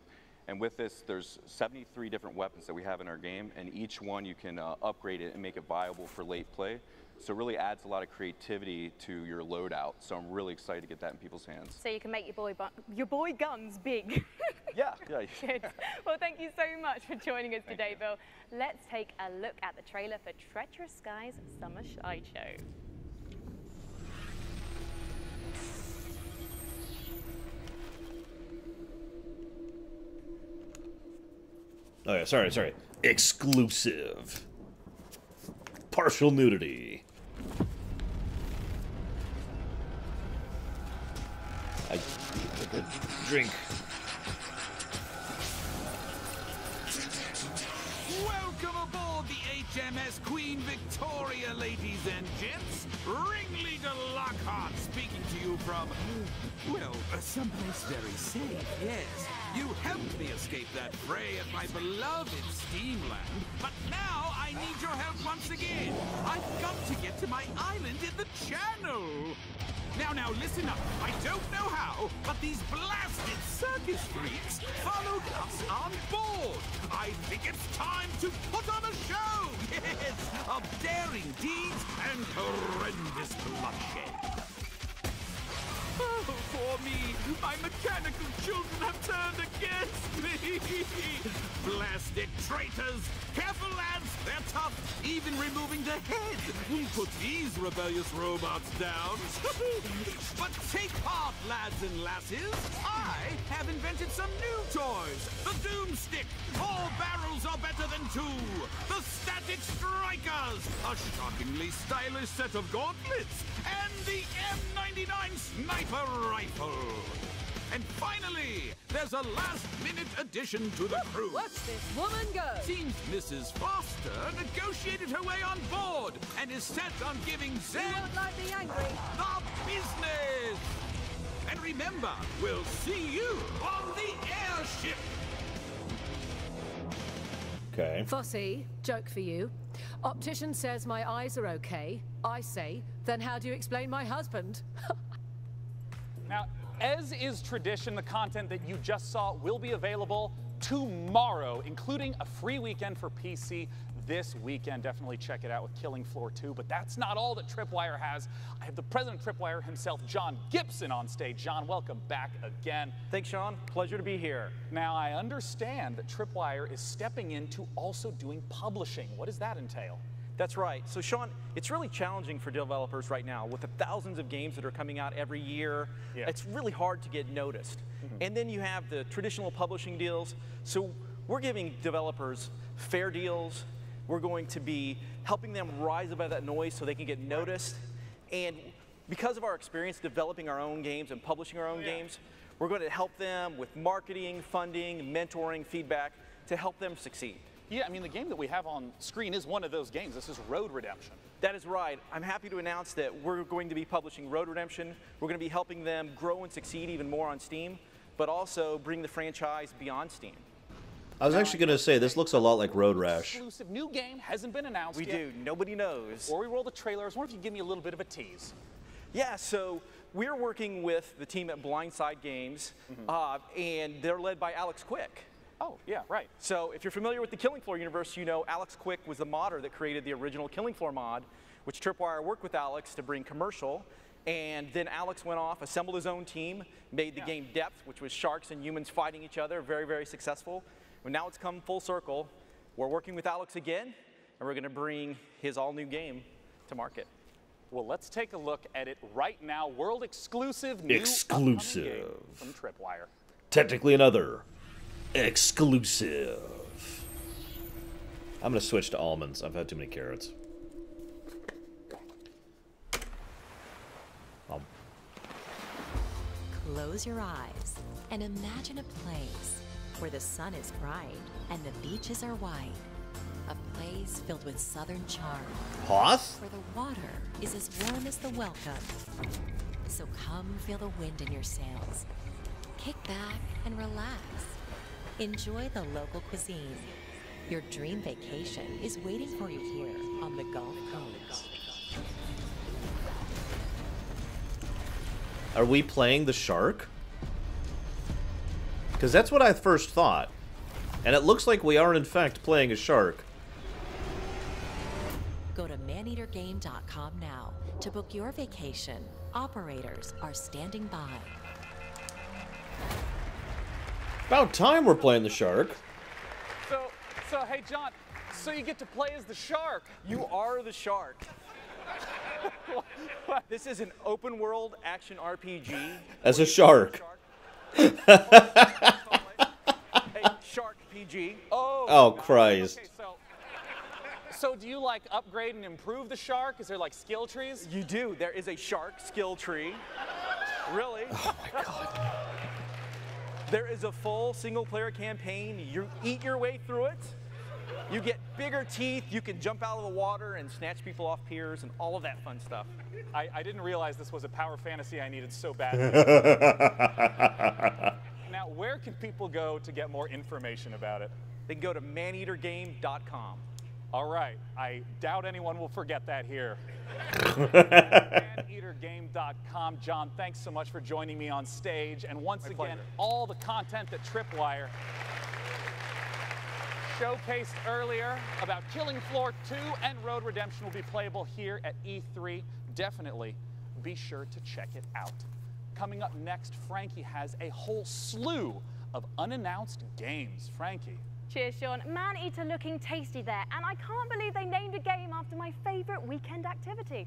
And with this, there's 73 different weapons that we have in our game, and each one you can upgrade it and make it viable for late play. So it really adds a lot of creativity to your loadout. So I'm really excited to get that in people's hands. So you can make your boy guns big. Yeah. Good. Well, thank you so much for joining us today, Bill. Let's take a look at the trailer for Treacherous Skies Summer Sideshow. Oh yeah, sorry. Exclusive. Partial nudity. I drink. Welcome aboard the HMS Queen Victoria, ladies and gents. Ringleader Lockhart speaking to you from, well, someplace very safe, yes. You helped me escape that fray at my beloved Steamland, but now I need your help once again. I've got to get to my island in the channel. Now, listen up. I don't know how, but these blasted circus freaks followed us on board. I think it's time to put on a show, yes, of daring deeds and horrendous bloodshed. Oh, for me, my mechanical children have turned against me! Blasted traitors! Careful, lads! They're tough! Even removing the head won't put these rebellious robots down! But take heart, lads and lasses! I have invented some new toys! The Doomstick! 4 barrels are better than 2! The Static Strikers! A shockingly stylish set of gauntlets! And the M99 Sniper Rifle! And finally, there's a last-minute addition to the crew. Watch this woman go! Seems Mrs. Foster negotiated her way on board and is set on giving Zed You won't like me angry. the business. And remember, we'll see you on the airship. Okay. Fossey, joke for you. Optician says my eyes are okay. I say, then how do you explain my husband? Now, as is tradition, the content that you just saw will be available tomorrow, including a free weekend for PC this weekend. Definitely check it out with Killing Floor 2. But that's not all that Tripwire has. I have the president of Tripwire himself, John Gibson, on stage. John, welcome back again. Thanks, Sean. Pleasure to be here. Now, I understand that Tripwire is stepping into also doing publishing. What does that entail? That's right. So, Sean, it's really challenging for developers right now with the thousands of games that are coming out every year. Yeah. It's really hard to get noticed. And then you have the traditional publishing deals. So we're giving developers fair deals. We're going to be helping them rise above that noise so they can get noticed. And because of our experience developing our own games and publishing our own games, we're going to help them with marketing, funding, mentoring, feedback to help them succeed. Yeah, I mean, the game that we have on screen is one of those games. This is Road Redemption. That is right. I'm happy to announce that we're going to be publishing Road Redemption. We're going to be helping them grow and succeed even more on Steam, but also bring the franchise beyond Steam. I was actually going to say, this looks a lot like Road Rash. Exclusive new game hasn't been announced yet. We do. Nobody knows. Before we roll the trailers, I wonder if you give me a little bit of a tease. Yeah, so we're working with the team at Blindside Games, and they're led by Alex Quick. Oh, yeah, right. So if you're familiar with the Killing Floor universe, you know Alex Quick was the modder that created the original Killing Floor mod, which Tripwire worked with Alex to bring commercial. And then Alex went off, assembled his own team, made the game Depth, which was sharks and humans fighting each other, very, very successful. And now it's come full circle. We're working with Alex again, and we're going to bring his all-new game to market. Well, let's take a look at it right now. World exclusive new Exclusive. upcoming game from Tripwire. Technically another exclusive. I'm going to switch to almonds. I've had too many carrots. Close your eyes and imagine a place where the sun is bright and the beaches are white. A place filled with southern charm. Hoth? Where the water is as warm as the welcome. So come feel the wind in your sails. Kick back and relax. Enjoy the local cuisine. Your dream vacation is waiting for you here on the Gulf Coast. Are we playing the shark? Because that's what I first thought. And it looks like we are, in fact, playing a shark. Go to maneatergame.com now to book your vacation. Operators are standing by. About time we're playing the shark. So hey, John, so you get to play as the shark. You are the shark. This is an open world action RPG. As a shark. Hey, Shark PG. Oh, Christ. Okay, so do you like upgrade and improve the shark? Is there like skill trees? You do. There is a shark skill tree. Really? Oh my God. There is a full single player campaign. You eat your way through it. You get bigger teeth. You can jump out of the water and snatch people off piers and all of that fun stuff. I didn't realize this was a power fantasy I needed so badly. Now, where can people go to get more information about it? They can go to maneatergame.com. All right. I doubt anyone will forget that here. Maneatergame.com. John, thanks so much for joining me on stage. And once again, all the content that Tripwire showcased earlier about Killing Floor 2 and Road Redemption will be playable here at E3. Definitely be sure to check it out. Coming up next, Frankie has a whole slew of unannounced games. Frankie. Cheers, Sean. Man-eater looking tasty there, and I can't believe they named a game after my favourite weekend activity.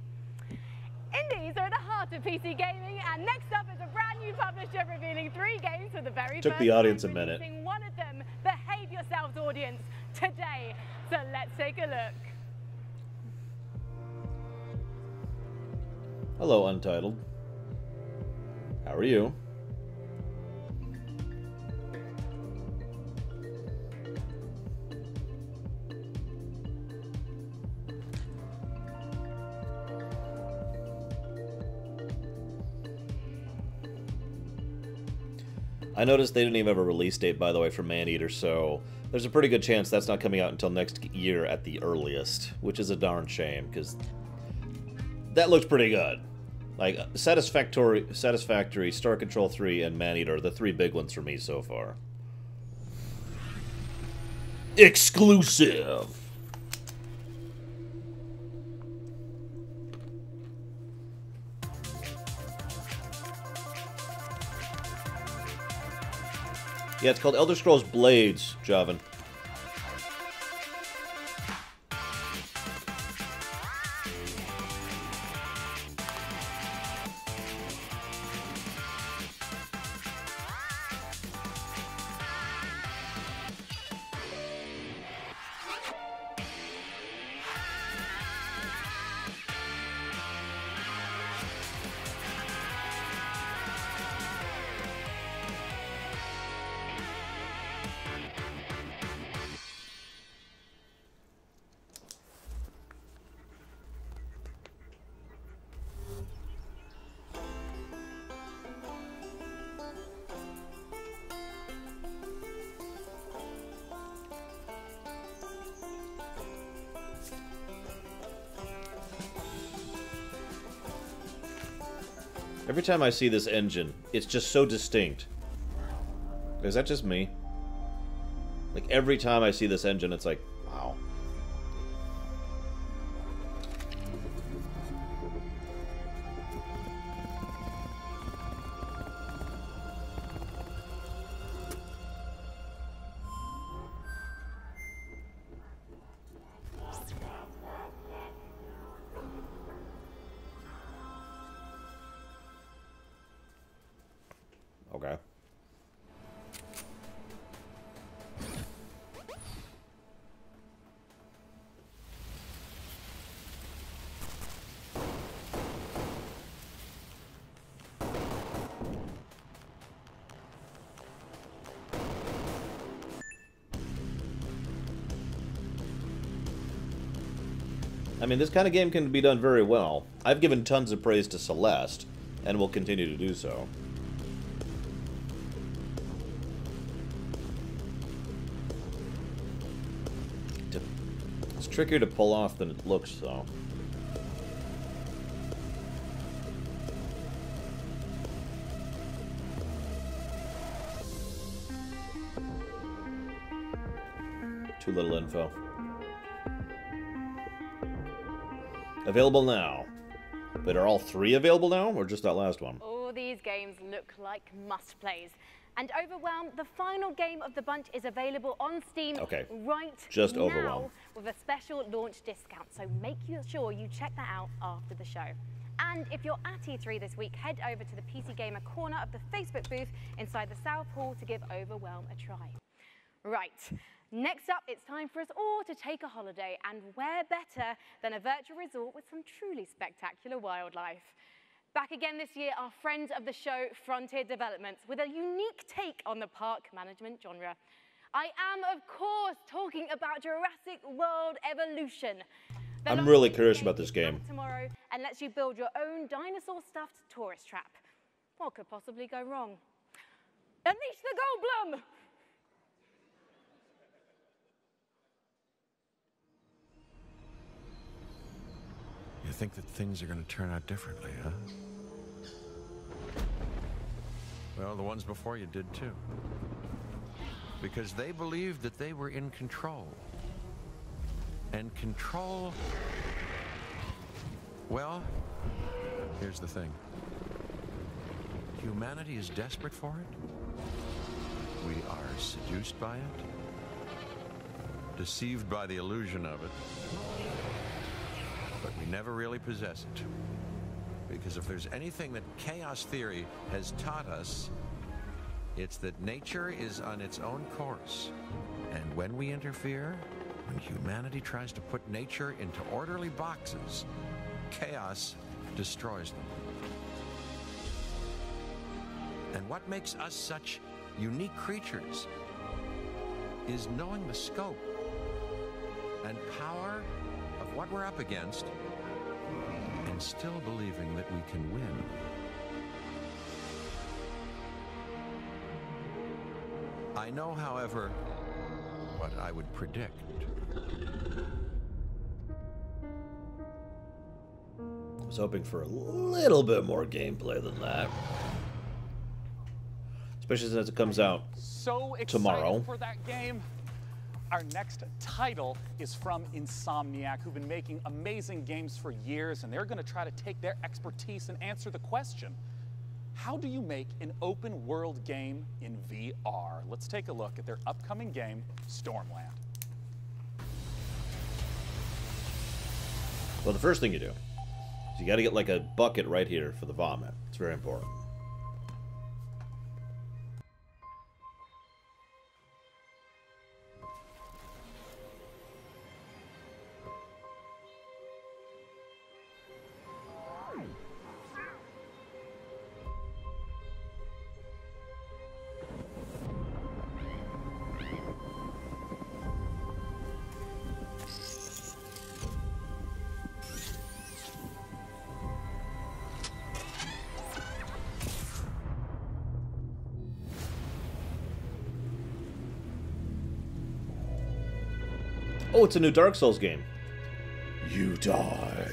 Indies are at the heart of PC gaming, and next up is a brand new publisher revealing 3 games for the very first Took the audience time, a minute. releasing one of them, Behave Yourselves audience, today. So let's take a look. Hello, Untitled. How are you? I noticed they didn't even have a release date, by the way, for Maneater, so there's a pretty good chance that's not coming out until next year at the earliest, which is a darn shame, because that looked pretty good. Like, Satisfactory, Star Control 3, and Maneater are the 3 big ones for me so far. Exclusive! Yeah, it's called Elder Scrolls Blades, Javan. Every time I see this engine, it's just so distinct. Is that just me? Like, every time I see this engine, it's like, wow. Okay. I mean, this kind of game can be done very well. I've given tons of praise to Celeste, and will continue to do so. It's trickier to pull off than it looks, though. Too little info. Available now. But are all 3 available now, or just that last one? All these games look like must-plays. And Overwhelm, the final game of the bunch, is available on Steam right just now Overwhelm. with a special launch discount. So make sure you check that out after the show. And if you're at E3 this week, head over to the PC Gamer corner of the Facebook booth inside the South Hall to give Overwhelm a try. Right. Next up, it's time for us all to take a holiday, and where better than a virtual resort with some truly spectacular wildlife. Back again this year, our friends of the show, Frontier Developments, with a unique take on the park management genre. I am, of course, talking about Jurassic World Evolution. I'm really curious about this game. Tomorrow, and lets you build your own dinosaur-stuffed tourist trap. What could possibly go wrong? Unleash the Goldblum! You think that things are going to turn out differently, huh? Well, the ones before you did too. Because they believed that they were in control. And control... Well, here's the thing. Humanity is desperate for it. We are seduced by it, deceived by the illusion of it, but we never really possess it. Because if there's anything that chaos theory has taught us, it's that nature is on its own course. And when we interfere, when humanity tries to put nature into orderly boxes, chaos destroys them. And what makes us such unique creatures is knowing the scope and power of what we're up against and still believing that we can win. I know, however, what I would predict. I was hoping for a little bit more gameplay than that. Especially since it comes out so tomorrow. For that game. Our next title is from Insomniac, who've been making amazing games for years, and they're going to try to take their expertise and answer the question, how do you make an open world game in VR? Let's take a look at their upcoming game, Stormland. Well, the first thing you do is you got to get like a bucket right here for the vomit. It's very important. Oh, it's a new Dark Souls game. You die.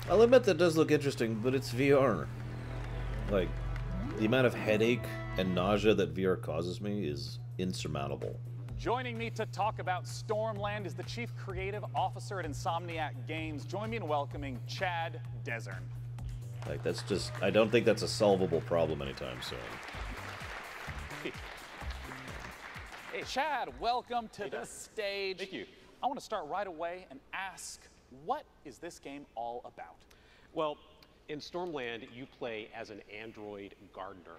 I'll admit that does look interesting, but it's VR. Like, the amount of headache and nausea that VR causes me is insurmountable. Joining me to talk about Stormland is the Chief Creative Officer at Insomniac Games. Join me in welcoming Chad Desern. Like, that's just, I don't think that's a solvable problem anytime soon. Hey, Chad, welcome to the stage. Thank you. I want to start right away and ask, what is this game all about? Well, in Stormland, you play as an android gardener,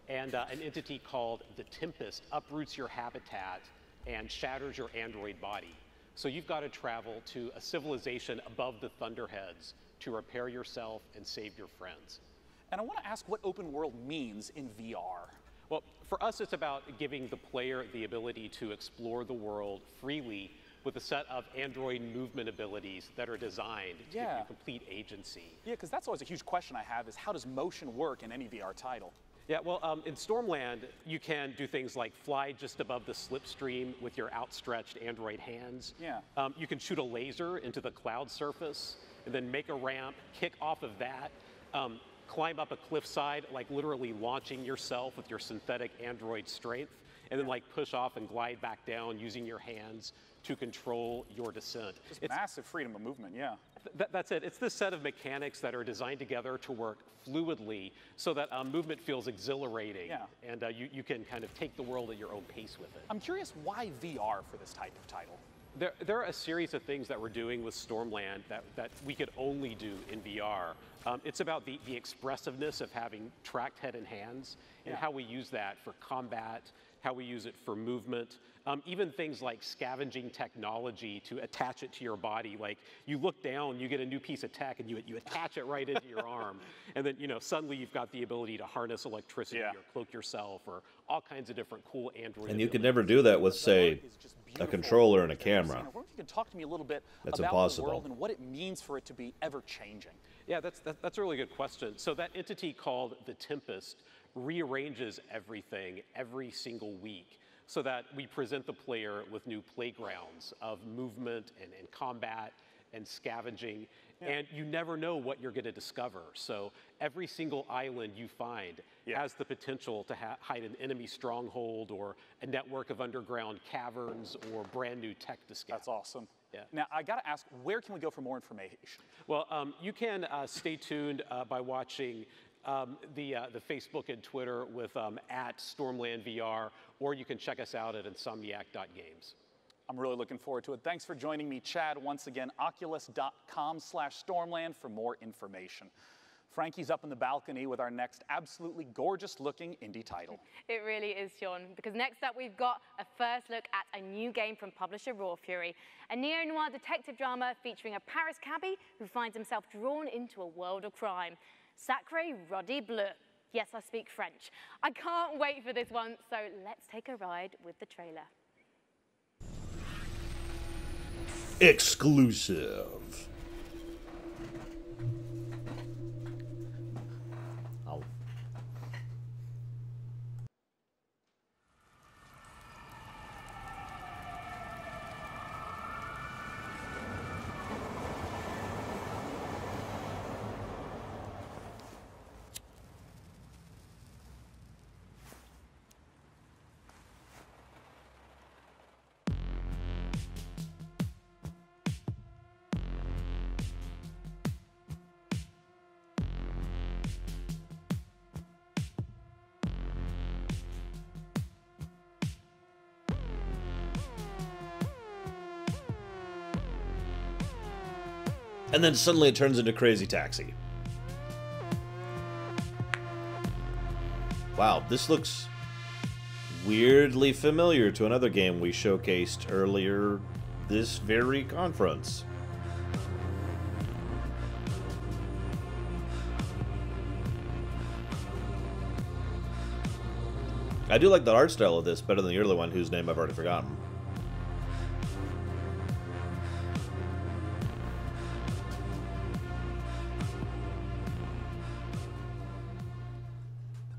and an entity called the Tempest uproots your habitat and shatters your android body. So you've got to travel to a civilization above the Thunderheads to repair yourself and save your friends. And I want to ask what open world means in VR. Well, for us, it's about giving the player the ability to explore the world freely with a set of Android movement abilities that are designed to give you complete agency. Yeah, because that's always a huge question I have is how does motion work in any VR title? Yeah, well, in Stormland, you can do things like fly just above the slipstream with your outstretched Android hands. Yeah. You can shoot a laser into the cloud surface and then make a ramp, kick off of that, climb up a cliffside, like literally launching yourself with your synthetic Android strength, and then like push off and glide back down using your hands to control your descent. It's massive freedom of movement, yeah. That's it. It's this set of mechanics that are designed together to work fluidly so that movement feels exhilarating, and you can kind of take the world at your own pace with it. I'm curious why VR for this type of title? There are a series of things that we're doing with Stormland that we could only do in VR. It's about the expressiveness of having tracked head and hands and how we use that for combat, how we use it for movement, even things like scavenging technology to attach it to your body. Like you look down, you get a new piece of tech, and you attach it right into your arm, and then suddenly you've got the ability to harness electricity or cloak yourself, or all kinds of different cool Android. And you could never do that with, say, a controller and a camera. I wonder if you could talk to me a little bit That's about impossible. the world and what it means for it to be ever-changing. Yeah, that's a really good question. So that entity called the Tempest rearranges everything every single week so that we present the player with new playgrounds of movement and combat and scavenging, and you never know what you're going to discover. So every single island you find has the potential to hide an enemy stronghold or a network of underground caverns or brand new tech to scout. That's awesome. Yeah. Now, I got to ask, where can we go for more information? Well, you can stay tuned by watching the Facebook and Twitter with at Stormland VR, or you can check us out at insomniac.games. I'm really looking forward to it. Thanks for joining me, Chad. Once again, oculus.com/Stormland for more information. Frankie's up in the balcony with our next absolutely gorgeous-looking indie title. It really is, Sean, because next up we've got a first look at a new game from publisher Raw Fury, a neo-noir detective drama featuring a Paris cabbie who finds himself drawn into a world of crime. Sacré Roddy Bleu. Yes, I speak French. I can't wait for this one, so let's take a ride with the trailer. Exclusive. And then suddenly it turns into Crazy Taxi. Wow, this looks weirdly familiar to another game we showcased earlier this very conference. I do like the art style of this better than the earlier one, whose name I've already forgotten.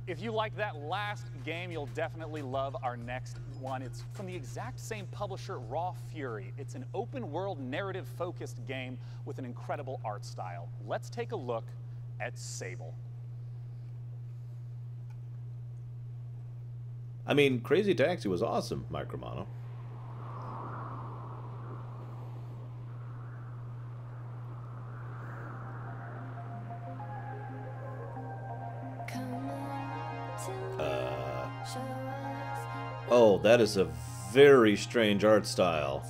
If you like that last game, you'll definitely love our next one. It's from the exact same publisher, Raw Fury. It's an open-world, narrative-focused game with an incredible art style. Let's take a look at Sable. I mean, Crazy Taxi was awesome, Mike Romano. Oh, that is a very strange art style.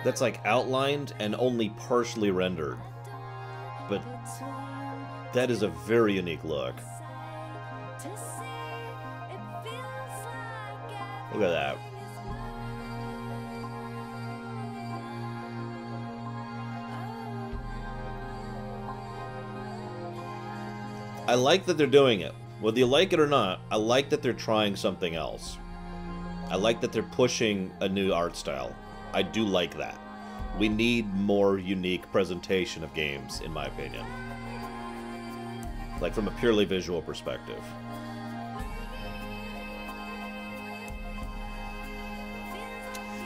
That's like outlined and only partially rendered. But that is a very unique look. Look at that. I like that they're doing it. Whether you like it or not, I like that they're trying something else. I like that they're pushing a new art style. I do like that. We need more unique presentation of games, in my opinion. Like, from a purely visual perspective.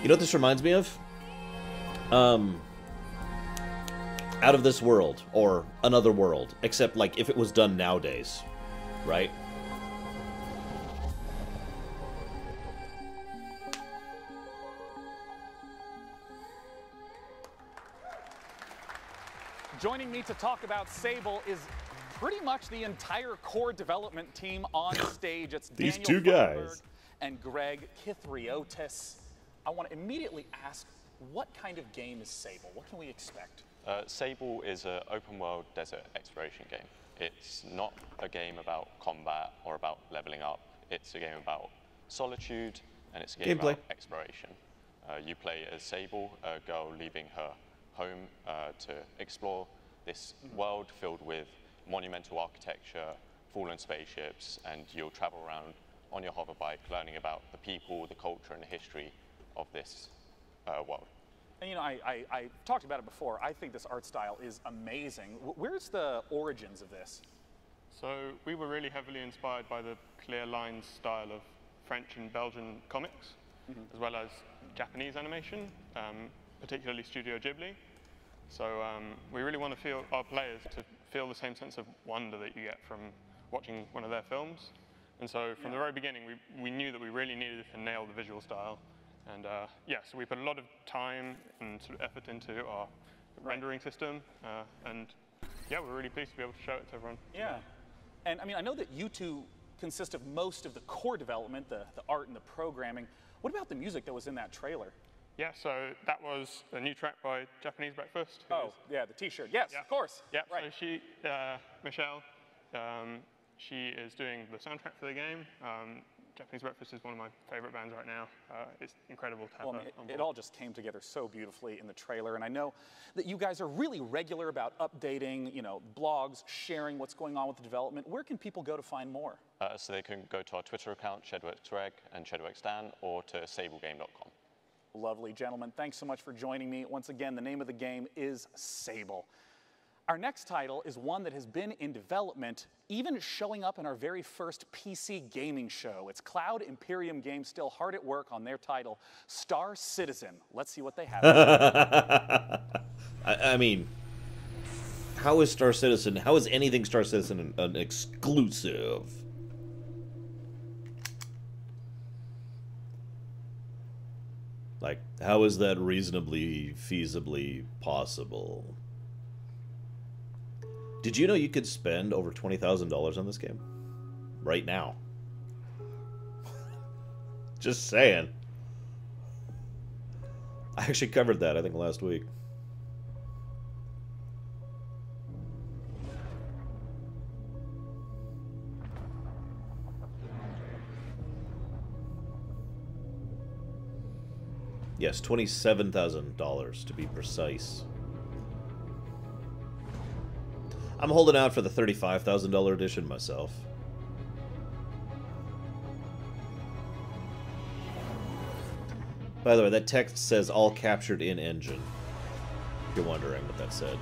You know what this reminds me of? Out of This World, or Another World, except like if it was done nowadays, right? Joining me to talk about Sable is pretty much the entire core development team on stage. It's These Daniel two Feinberg guys. and Greg Kithriotis. I want to immediately ask, what kind of game is Sable? What can we expect? Sable is an open-world desert exploration game. It's not a game about combat or about leveling up. It's a game about solitude, and it's a game about exploration. You play as Sable, a girl leaving her home to explore this world filled with monumental architecture, fallen spaceships, and you'll travel around on your hoverbike learning about the people, the culture, and the history of this world. And you know, I talked about it before. I think this art style is amazing. Where's the origins of this? So we were really heavily inspired by the clear lines style of French and Belgian comics, as well as Japanese animation, particularly Studio Ghibli. So we really want to feel our players to feel the same sense of wonder that you get from watching one of their films. And so from the very beginning, we knew that we really needed to nail the visual style. And yeah, so we put a lot of time and sort of effort into our rendering system. And yeah, we're really pleased to be able to show it to everyone. Yeah. And I mean, I know that you two consist of most of the core development, the art and the programming. What about the music that was in that trailer? Yeah, so that was a new track by Japanese Breakfast. Oh, yeah, the T-shirt. Yes, of course. Yeah, right. So she, Michelle, she is doing the soundtrack for the game. Japanese Breakfast is one of my favorite bands right now. It's incredible to have her on board. It all just came together so beautifully in the trailer, and I know that you guys are really regular about updating, you know, blogs, sharing what's going on with the development. Where can people go to find more? So they can go to our Twitter account, ShedWorksReg and ShedWorksDan, or to sablegame.com. Lovely, gentlemen. Thanks so much for joining me. Once again, the name of the game is Sable. Our next title is one that has been in development, even showing up in our very first PC gaming show. It's Cloud Imperium Games still hard at work on their title, Star Citizen. Let's see what they have. I mean, how is Star Citizen, how is anything Star Citizen an exclusive? Like, how is that reasonably, feasibly possible? Did you know you could spend over $20,000 on this game? Right now. Just saying. I actually covered that, I think, last week. Yes, $27,000 to be precise. I'm holding out for the $35,000 edition myself. By the way, that text says all captured in engine. If you're wondering what that said.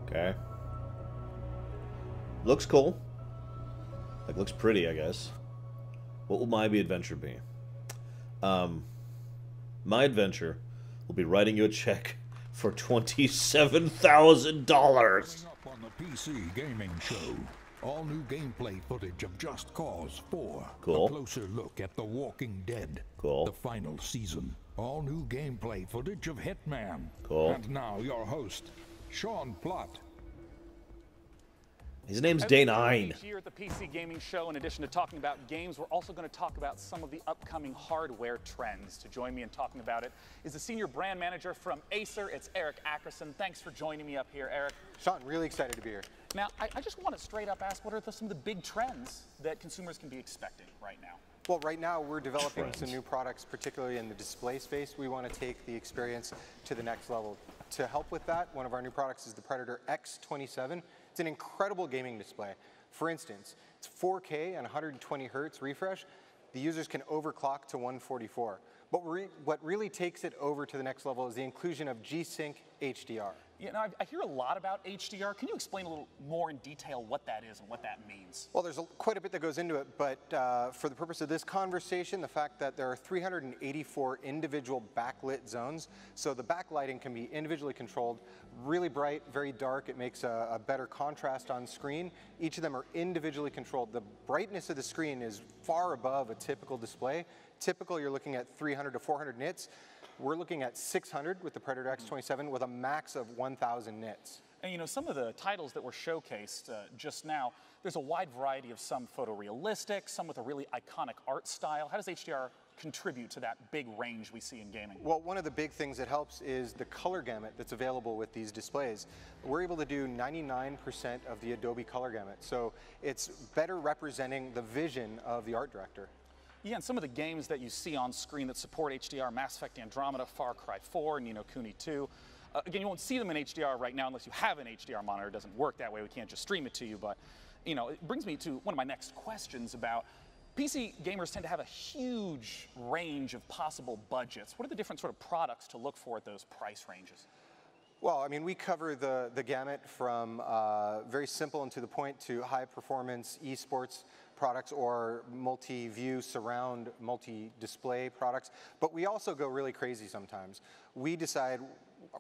Okay. Looks cool. Like, looks pretty, I guess. What will my adventure be? My adventure will be writing you a check for $27,000. Up on the PC Gaming Show. All new gameplay footage of Just Cause 4. Cool. A closer look at The Walking Dead. Cool. The final season. All new gameplay footage of Hitman. Cool. And now your host, Sean Plott. His name's Day 9. Here at the PC Gaming Show, in addition to talking about games, we're also going to talk about some of the upcoming hardware trends. To join me in talking about it is the Senior Brand Manager from Acer. It's Eric Ackerson. Thanks for joining me up here, Eric. Sean, really excited to be here. Now, I just want to straight up ask, what are some of the big trends that consumers can be expecting right now? Well, right now we're developing some new products, particularly in the display space. We want to take the experience to the next level. To help with that, one of our new products is the Predator X27. It's an incredible gaming display. For instance, it's 4K and 120 hertz refresh. The users can overclock to 144. But what really takes it over to the next level is the inclusion of G-Sync HDR. You know, I hear a lot about HDR. Can you explain a little more in detail what that is and what that means? Well, there's quite a bit that goes into it, but for the purpose of this conversation, the fact that there are 384 individual backlit zones, so the backlighting can be individually controlled, really bright, very dark. It makes a better contrast on screen. Each of them are individually controlled. The brightness of the screen is far above a typical display. Typical, you're looking at 300 to 400 nits. We're looking at 600 with the Predator X27 with a max of 1,000 nits. And you know, some of the titles that were showcased just now, there's a wide variety of some photorealistic, some with a really iconic art style. How does HDR contribute to that big range we see in gaming? Well, one of the big things that helps is the color gamut that's available with these displays. We're able to do 99% of the Adobe color gamut, so it's better representing the vision of the art director. Yeah, and some of the games that you see on screen that support HDR, Mass Effect Andromeda, Far Cry 4, Ni no Kuni 2. Again, you won't see them in HDR right now unless you have an HDR monitor. It doesn't work that way. We can't just stream it to you. But, you know, it brings me to one of my next questions about PC gamers tend to have a huge range of possible budgets. What are the different sort of products to look for at those price ranges? Well, I mean, we cover the gamut from very simple and to the point to high-performance esports products or multi-view, surround, multi-display products. But we also go really crazy sometimes. We decide,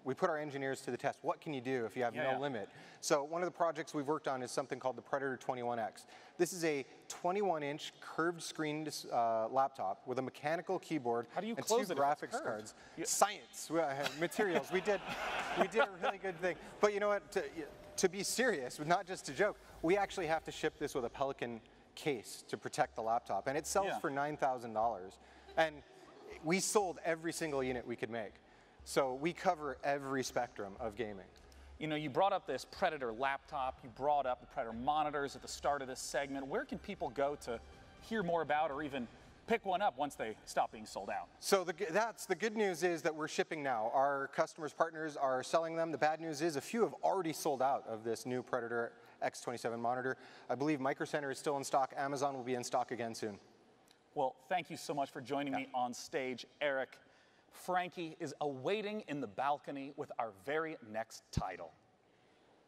we put our engineers to the test. What can you do if you have no limit? So one of the projects we've worked on is something called the Predator 21X. This is a 21-inch curved screen laptop with a mechanical keyboard and two graphics cards. Science, materials. We did a really good thing. But you know what? To be serious, not just to joke, we actually have to ship this with a Pelican case to protect the laptop, and it sells for $9,000. And we sold every single unit we could make. So we cover every spectrum of gaming. You know, you brought up this Predator laptop, you brought up the Predator monitors at the start of this segment. Where can people go to hear more about or even pick one up once they stop being sold out? So the good news is that we're shipping now. Our customers, partners are selling them. The bad news is a few have already sold out of this new Predator X27 monitor. I believe Micro Center is still in stock. Amazon will be in stock again soon. Well, thank you so much for joining me on stage, Eric. Frankie is awaiting in the balcony with our very next title.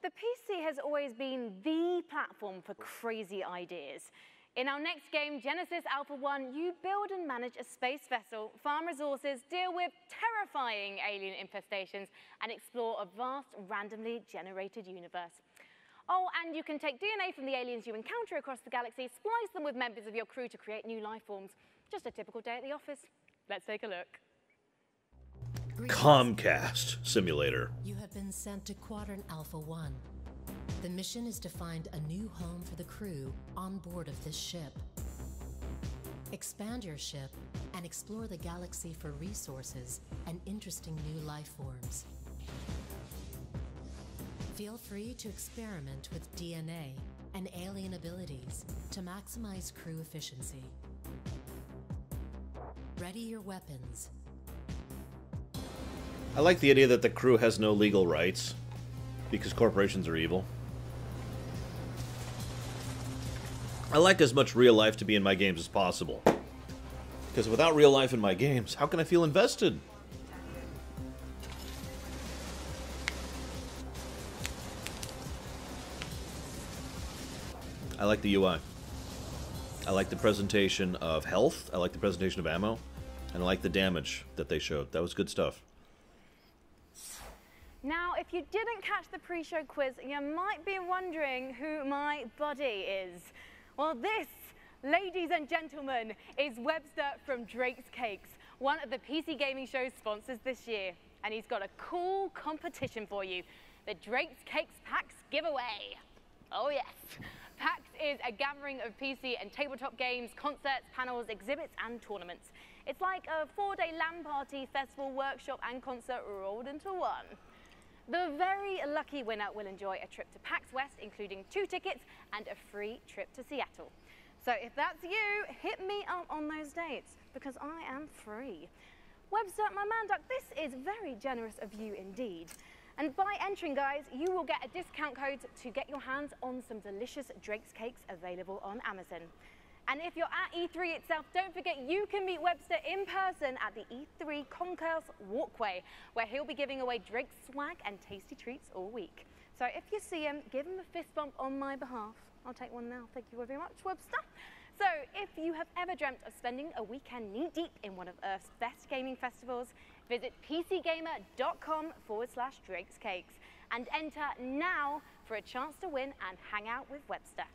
The PC has always been the platform for crazy ideas. In our next game, Genesis Alpha 1, you build and manage a space vessel, farm resources, deal with terrifying alien infestations, and explore a vast, randomly generated universe. Oh, and you can take DNA from the aliens you encounter across the galaxy, splice them with members of your crew to create new life forms. Just a typical day at the office. Let's take a look. Comcast Simulator. You have been sent to Quadrant Alpha 1. The mission is to find a new home for the crew on board of this ship. Expand your ship and explore the galaxy for resources and interesting new life forms. Feel free to experiment with DNA and alien abilities to maximize crew efficiency. Ready your weapons. I like the idea that the crew has no legal rights because corporations are evil. I like as much real life to be in my games as possible. Because without real life in my games, how can I feel invested? I like the UI. I like the presentation of health, I like the presentation of ammo, and I like the damage that they showed. That was good stuff. Now, if you didn't catch the pre-show quiz, you might be wondering who my buddy is. Well, this, ladies and gentlemen, is Webster from Drake's Cakes, one of the PC Gaming Show's sponsors this year. And he's got a cool competition for you, the Drake's Cakes Packs giveaway. Oh yes. PAX is a gathering of PC and tabletop games, concerts, panels, exhibits and tournaments. It's like a 4-day LAN party, festival, workshop and concert rolled into one. The very lucky winner will enjoy a trip to PAX West, including 2 tickets and a free trip to Seattle. So if that's you, hit me up on those dates, because I am free. Webster, my man duck, this is very generous of you indeed. And by entering, guys, you will get a discount code to get your hands on some delicious Drake's Cakes available on Amazon. And if you're at E3 itself, don't forget you can meet Webster in person at the E3 Concourse Walkway, where he'll be giving away Drake's swag and tasty treats all week. So if you see him, give him a fist bump on my behalf. I'll take one now. Thank you very much, Webster. So if you have ever dreamt of spending a weekend knee-deep in one of Earth's best gaming festivals, visit pcgamer.com/Drake's Cakes and enter now for a chance to win and hang out with Webster.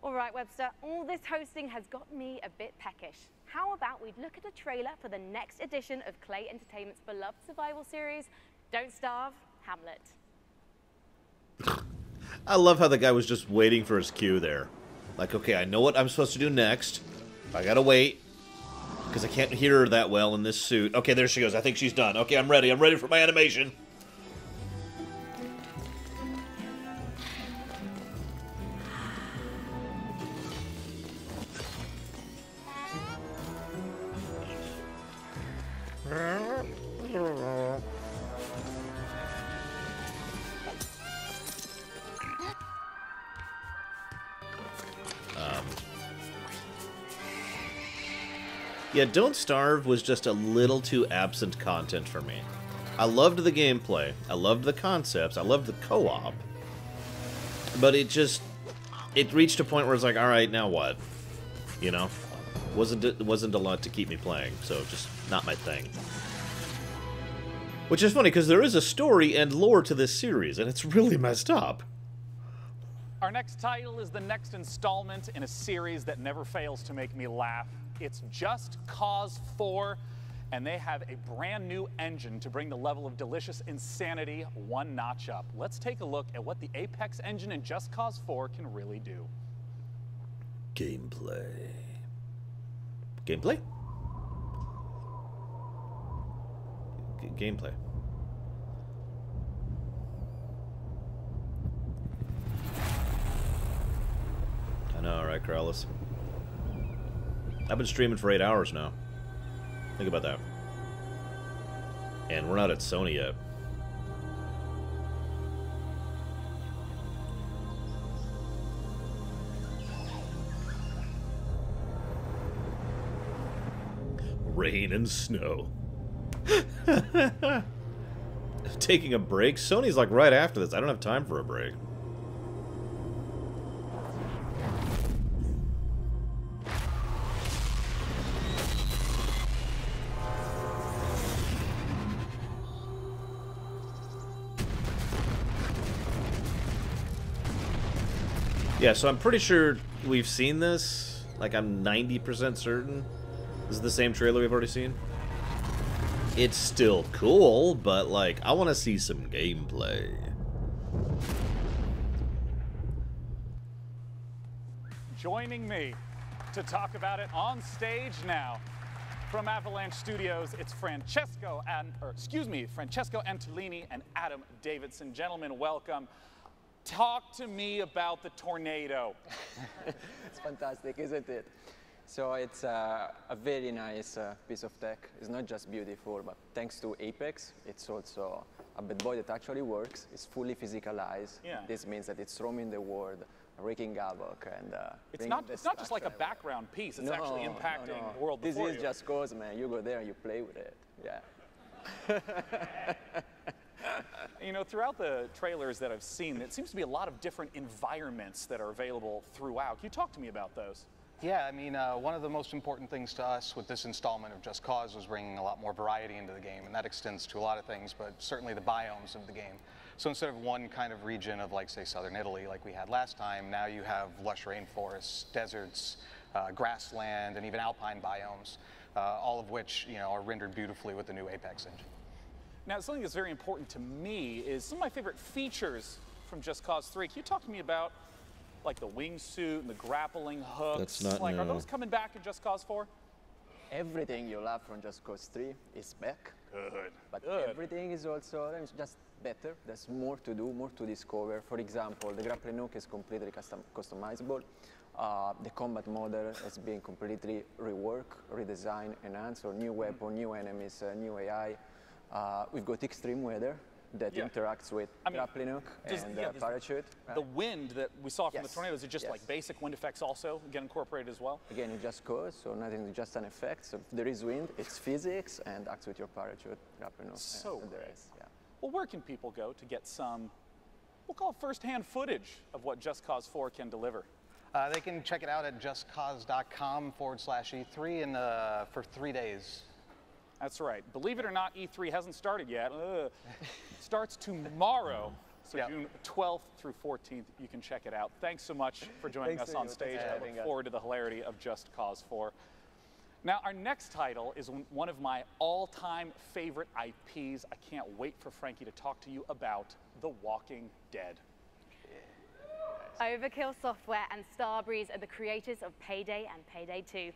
All right, Webster, all this hosting has got me a bit peckish. How about we look at a trailer for the next edition of Klei Entertainment's beloved survival series, Don't Starve, Hamlet. I love how the guy was just waiting for his cue there. Like, okay, I know what I'm supposed to do next. I gotta wait, because I can't hear her that well in this suit. Okay, there she goes. I think she's done. Okay, I'm ready. I'm ready for my animation. Yeah, Don't Starve was just a little too absent content for me. I loved the gameplay, I loved the concepts, I loved the co-op, but it reached a point where it's like, alright, now what? You know? Wasn't a lot to keep me playing, so just not my thing. Which is funny, because there is a story and lore to this series, and it's really messed up. Our next title is the next installment in a series that never fails to make me laugh. It's Just Cause 4, and they have a brand new engine to bring the level of delicious insanity one notch up. Let's take a look at what the Apex engine in Just Cause 4 can really do. Gameplay. Gameplay? Gameplay. I know, right, Corrales? I've been streaming for 8 hours now. Think about that. And we're not at Sony yet. Rain and snow. Taking a break? Sony's like right after this. I don't have time for a break. Yeah, so I'm pretty sure we've seen this. Like, I'm 90% certain this is the same trailer we've already seen. It's still cool, but, like, I want to see some gameplay. Joining me to talk about it on stage now, from Avalanche Studios, it's Francesco Antolini and Adam Davidson. Gentlemen, welcome. Talk to me about the tornado. It's fantastic, isn't it? So it's a very nice piece of tech. It's not just beautiful, but thanks to Apex, it's also a bad boy that actually works. It's fully physicalized. Yeah. This means that it's roaming the world, wreaking havoc, and it's not just like a background piece. It's actually impacting the world before you. This is just cause, man. You go there and you play with it. Yeah. You know, throughout the trailers that I've seen, it seems to be a lot of different environments that are available throughout. Can you talk to me about those? Yeah, I mean, one of the most important things to us with this installment of Just Cause was bringing a lot more variety into the game, and that extends to a lot of things, but certainly the biomes of the game. So instead of one kind of region of, like, say, southern Italy, like we had last time, now you have lush rainforests, deserts, grassland, and even alpine biomes, all of which, you know, are rendered beautifully with the new Apex engine. Now, something that's very important to me is some of my favorite features from Just Cause 3. Can you talk to me about like the wingsuit and the grappling hooks? That's not like, new. are those coming back in Just Cause 4? Everything you love from Just Cause 3 is back. Good. But Good. everything is also just better. There's more to do, more to discover. For example, the grappling hook is completely customizable. The combat model has been completely reworked, redesigned, enhanced, or new weapon, new enemies, new AI. We've got extreme weather that interacts with grappling hook and parachute. The wind that we saw from the tornadoes, is just like basic wind effects also get incorporated as well? Again, it just goes, so nothing is just an effect. So if there is wind, it's physics and acts with your parachute, grappling hook, and the rest. Yeah. Well, where can people go to get some, we'll call it first-hand footage of what Just Cause 4 can deliver? They can check it out at justcause.com/E3 and for 3 days. That's right. Believe it or not, E3 hasn't started yet. Starts tomorrow. So June 12th through 14th, you can check it out. Thanks so much for joining us on stage. I look forward to the hilarity of Just Cause 4. Now, our next title is one of my all-time favorite IPs. I can't wait for Frankie to talk to you about The Walking Dead. Overkill Software and Starbreeze are the creators of Payday and Payday 2.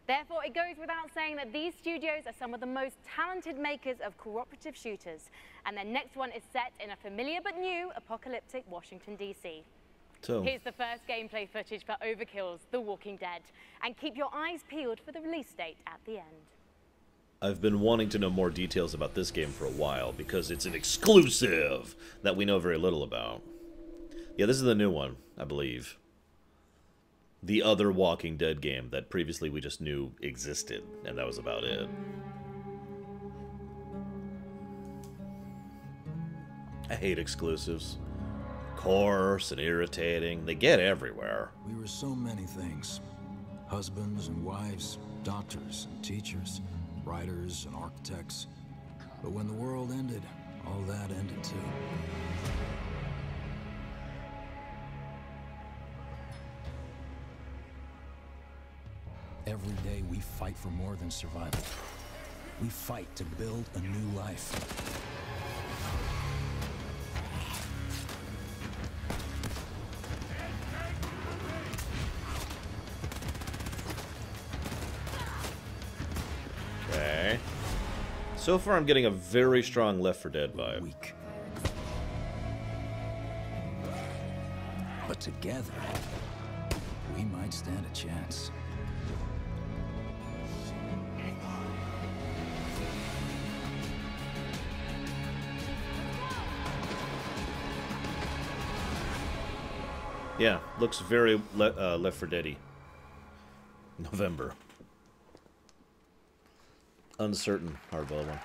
Therefore, it goes without saying that these studios are some of the most talented makers of cooperative shooters, and their next one is set in a familiar but new apocalyptic Washington, D.C. So, here's the first gameplay footage for Overkill's The Walking Dead, and keep your eyes peeled for the release date at the end. I've been wanting to know more details about this game for a while, because it's an exclusive that we know very little about. Yeah, this is the new one, I believe. The other Walking Dead game that previously we just knew existed, and that was about it. I hate exclusives. Coarse and irritating. They get everywhere. We were so many things. Husbands and wives, doctors and teachers, writers and architects. But when the world ended, all that ended too. Every day we fight for more than survival. We fight to build a new life. Okay. So far I'm getting a very strong Left 4 Dead vibe. Weak. But together, we might stand a chance. Yeah, looks very Left 4 Dead-y. November. Uncertain, hardboiled one.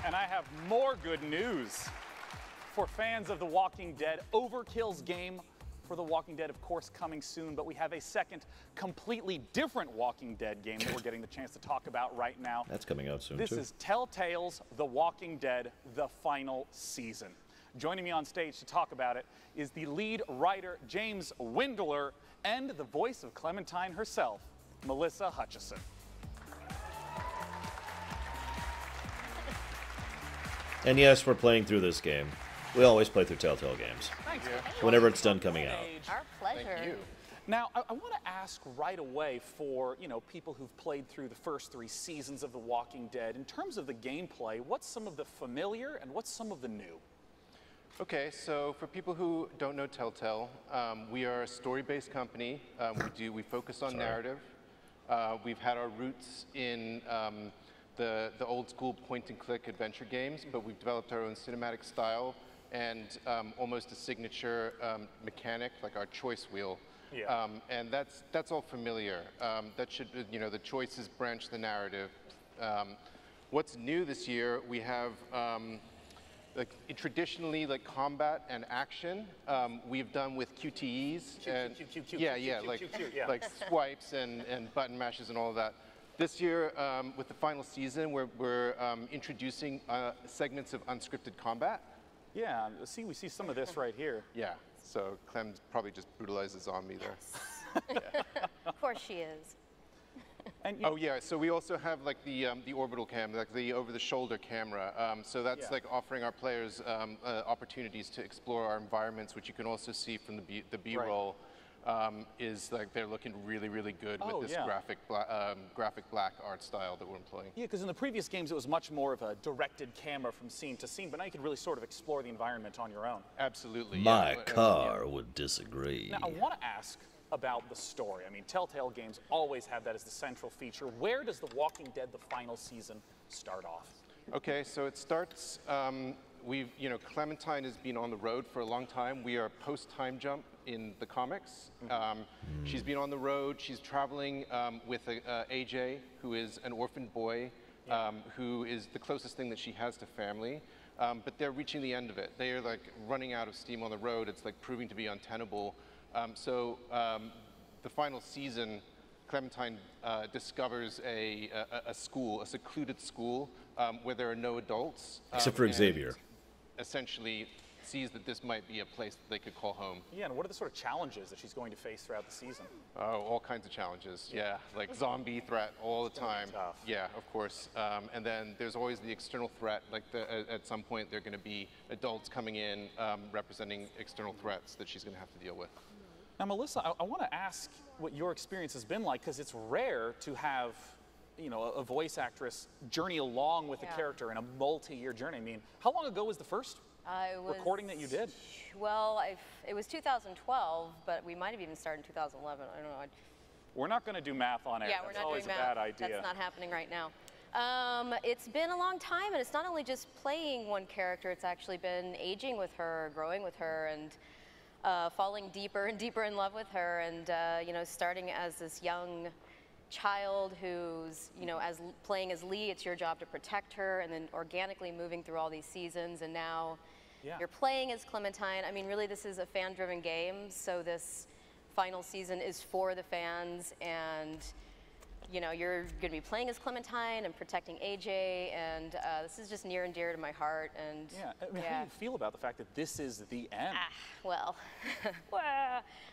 And I have more good news. For fans of The Walking Dead, Overkill's game for The Walking Dead, of course, coming soon, but we have a second, completely different Walking Dead game that we're getting the chance to talk about right now. That's coming out soon, This is Telltale's The Walking Dead, the final season. Joining me on stage to talk about it is the lead writer, James Windler, and the voice of Clementine herself, Melissa Hutchison. And yes, we're playing through this game. We always play through Telltale games. Thank you. Whenever it's done coming out. Our pleasure. Thank you. Now, I want to ask right away for, people who've played through the first 3 seasons of The Walking Dead, in terms of the gameplay, what's some of the familiar and what's some of the new? Okay, so for people who don't know Telltale, we are a story-based company. We focus on narrative. We've had our roots in the old school point-and-click adventure games, but we've developed our own cinematic style and almost a signature mechanic, like our choice wheel. Yeah. And that's all familiar. That should, the choices branch the narrative. What's new this year? We have. Traditionally, like combat and action, we've done with QTEs and like swipes and button mashes and all of that. This year, with the final season, we're introducing segments of unscripted combat. Yeah, we see some of this right here. Yeah, so Clem probably just brutalizes on me there. Of course she is. And oh yeah, so we also have like the orbital cam, like the over-the-shoulder camera. So that's like offering our players opportunities to explore our environments, which you can also see from the B-roll. Is like they're looking really, really good with this graphic black art style that we're employing. Yeah, because in the previous games it was much more of a directed camera from scene to scene, but now you can really sort of explore the environment on your own. Absolutely. My car would disagree. Now I want to ask about the story. I mean, Telltale games always have that as the central feature. Where does The Walking Dead, the final season, start off? Okay, so it starts, Clementine has been on the road for a long time. We are post-time jump in the comics. She's been on the road. She's traveling with AJ, who is an orphaned boy, who is the closest thing that she has to family. But they're reaching the end of it. They are like running out of steam on the road. It's like proving to be untenable. The final season, Clementine discovers a school, a secluded school, where there are no adults. Except for Xavier. Essentially sees that this might be a place that they could call home. Yeah, and what are the sort of challenges that she's going to face throughout the season? Oh, all kinds of challenges, yeah. Like zombie threat all the time. Yeah, of course. And then there's always the external threat, like at some point there are going to be adults coming in representing external threats that she's going to have to deal with. Now, Melissa, I want to ask what your experience has been like, because it's rare to have a voice actress journey along with a character in a multi-year journey. I mean, how long ago was the first recording that you did? Well, it was 2012, but we might have even started in 2011. I don't know. We're not going to do math on air. Yeah, we're That's not always doing a math. bad idea. That's not happening right now. It's been a long time, and it's not only just playing one character. It's actually been aging with her, growing with her, and falling deeper and deeper in love with her, and starting as this young child who's, playing as Lee, it's your job to protect her, and then organically moving through all these seasons, and now you're playing as Clementine. I mean, really, this is a fan-driven game, so this final season is for the fans, and you're going to be playing as Clementine and protecting AJ, and this is just near and dear to my heart. And how do you feel about the fact that this is the end? Well,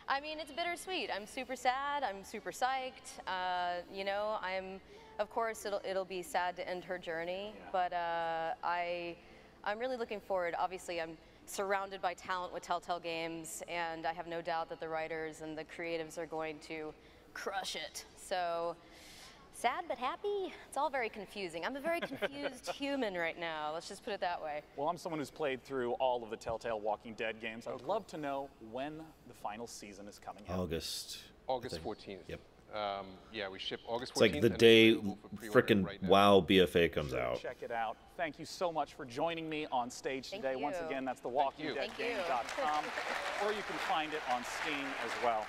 I mean, it's bittersweet. I'm super sad. I'm super psyched. Of course, it'll be sad to end her journey, but I'm really looking forward. Obviously, I'm surrounded by talent with Telltale Games, and I have no doubt that the writers and the creatives are going to crush it. So. Sad but happy? It's all very confusing. I'm a very confused human right now. Let's just put it that way. Well, I'm someone who's played through all of the Telltale Walking Dead games. I'd love to know when the final season is coming out. August 14th. Yep. Yeah, we ship August 14th. It's like the day frickin' WoW BFA comes out. Check it out. Thank you so much for joining me on stage today. Thank you. Once again, that's thewalkingdeadgame.com, or you can find it on Steam as well.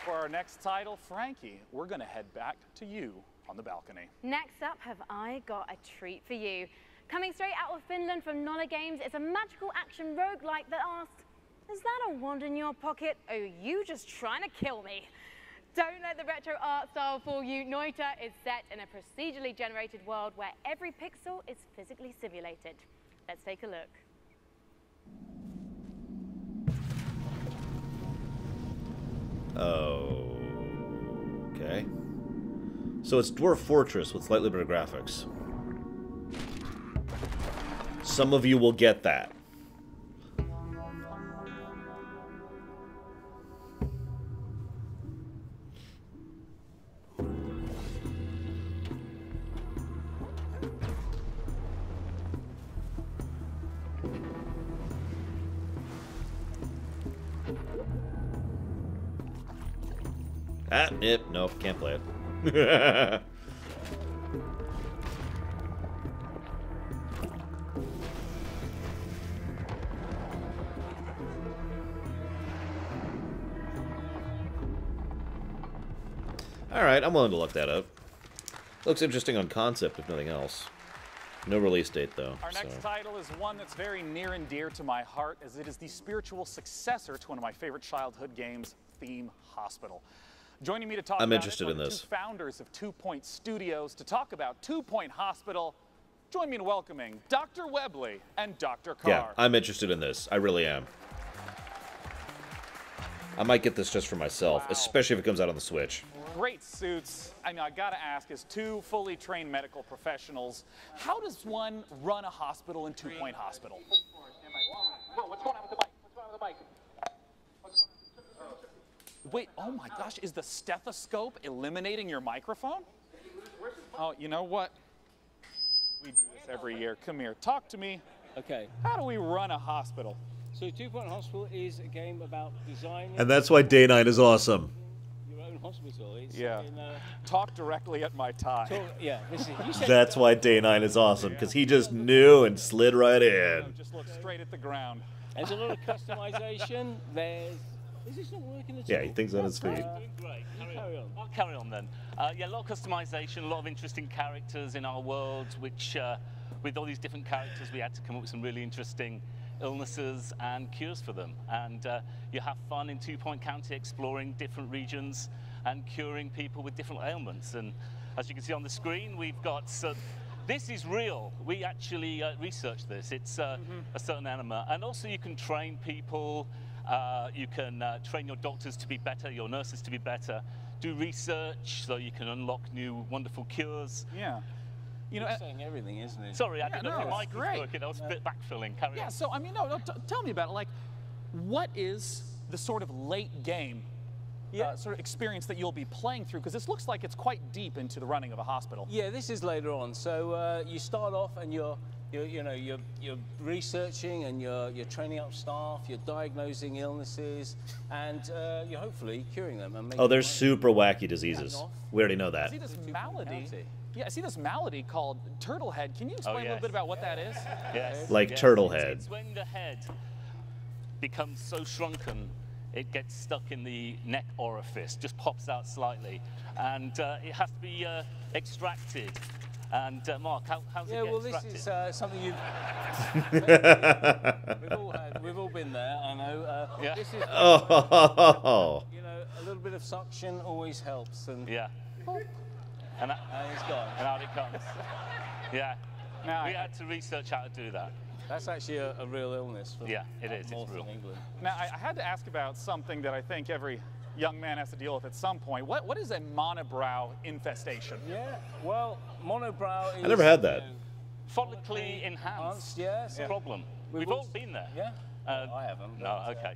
For our next title, Frankie, we're going to head back to you on the balcony. Next up, have I got a treat for you. Coming straight out of Finland from Nolla Games, it's a magical action roguelike that asks, is that a wand in your pocket, or are you just trying to kill me? Don't let the retro art style fool you. Noita is set in a procedurally generated world where every pixel is physically simulated. Let's take a look. Okay. So it's Dwarf Fortress with slightly better graphics. Some of you will get that. Nope, can't play it. Alright, I'm willing to look that up. Looks interesting on concept, if nothing else. No release date, though. Our next title is one that's very near and dear to my heart, as it is the spiritual successor to one of my favorite childhood games, Theme Hospital. Joining me to talk about it are the two founders of 2 Point Studios to talk about 2 Point Hospital. Join me in welcoming Dr. Webley and Dr. Carr. Yeah, I'm interested in this. I really am. I might get this just for myself, especially if it comes out on the Switch. Great suits. I mean, I gotta ask, as two fully trained medical professionals, how does one run a hospital in Two Point Hospital? Whoa, what's going on with the mic? What's going on with the mic? Wait, oh my gosh, is the stethoscope eliminating your microphone? Oh, you know what? We do this every year. Come here, talk to me. Okay. How do we run a hospital? So Two Point Hospital is a game about designing... And that's why Day 9 is awesome. Your own hospital. It's Yeah. Talk directly at my tie. Yeah, this is, you said That's why Day 9 is awesome, because he just knew and slid right in. Just look straight at the ground. There's a lot of customization. There's... Is this not working at all? Yeah, he thinks on his feet. Great. Carry on. I'll carry on then. Yeah, a lot of customization, a lot of interesting characters in our world, which, with all these different characters, we had to come up with some really interesting illnesses and cures for them. And you have fun in Two Point County exploring different regions and curing people with different ailments. And as you can see on the screen, we've got... this is real. We actually researched this. It's a certain enema. And also you can train people. You can train your doctors to be better, your nurses to be better, do research so you can unlock new wonderful cures. Yeah. You know, You're saying everything, isn't it? Sorry, I didn't know if your no, mic was great. working. I was a bit backfilling. Carry Yeah, on. so, I mean, tell me about it. Like, what is the sort of late game sort of experience that you'll be playing through? Because this looks like it's quite deep into the running of a hospital. Yeah, this is later on. So you start off and you're researching and you're training up staff, you're diagnosing illnesses, and you're hopefully curing them. And Oh, there's super wacky diseases. We already know I that. see this malady. Yeah, I see this malady called turtle head. Can you explain a little yes. bit about what that is? Yes. Like yes. turtle head. It's when the head becomes so shrunken, it gets stuck in the neck orifice, just pops out slightly, and it has to be extracted. And Mark, how's it get well, this extracted? is something you've... we've all been there, I know. Yeah. This is, Oh. you know, a little bit of suction always helps. And Yeah. And it's gone. And out it comes. Yeah. Now, We had to research how to do that. That's actually a real illness. From Yeah, it is. It's northern real. England. Now, I had to ask about something that I think every young man has to deal with at some point. What is a monobrow infestation? Yeah, well, monobrow is... I never had that. Follically enhanced. Yes. Problem. We've all been there. Yeah. I haven't. No, okay.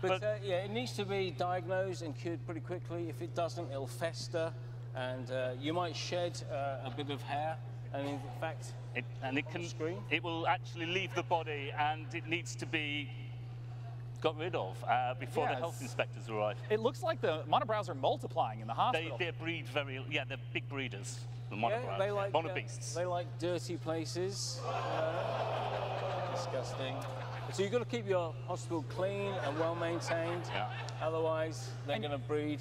But yeah, it needs to be diagnosed and cured pretty quickly. If it doesn't, it'll fester, and you might shed a bit of hair. And in fact, it will actually leave the body, and it needs to be got rid of before the health inspectors arrive. It looks like the monobrows are multiplying in the hospital. They breed they're big breeders. The yeah, monobrows. they like monobeasts. they like dirty places. Disgusting. So you've got to keep your hospital clean and well maintained. Yeah. Otherwise, they're going to breed,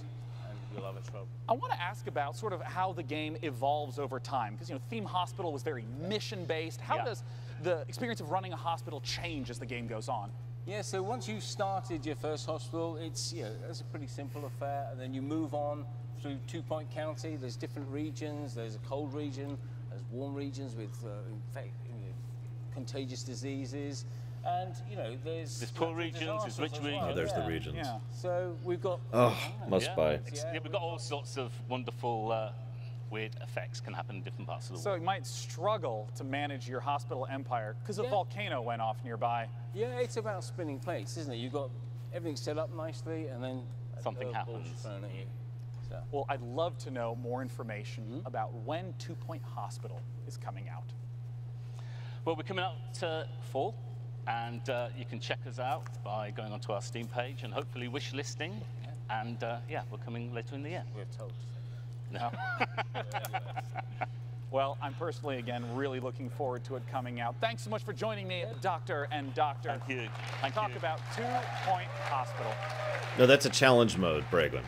and you'll have a trouble. I want to ask about sort of how the game evolves over time, because Theme Hospital was very mission-based. How does the experience of running a hospital change as the game goes on? Yeah, so once you've started your first hospital, it's a pretty simple affair, and then you move on through Two Point County. There's different regions. There's a cold region. There's warm regions with contagious diseases. And, there's poor regions, there's rich regions. Oh, there's the regions. Yeah. So we've got... Oh, must buy. We've got all sorts of wonderful, weird effects can happen in different parts of the world. So you might struggle to manage your hospital empire because a volcano went off nearby. Yeah, it's about spinning plates, isn't it? You've got everything set up nicely, and then... something happens. Thrown at you. So. Well, I'd love to know more information about when Two Point Hospital is coming out. Well, we're coming out fall. And you can check us out by going onto our Steam page and hopefully wish listing. And yeah, we're coming later in the year. We're told. No. Well, I'm personally, again, really looking forward to it coming out. Thanks so much for joining me, Doctor and Doctor. Thank you. Talk about Two Point Hospital. No, that's a challenge mode, Braglin.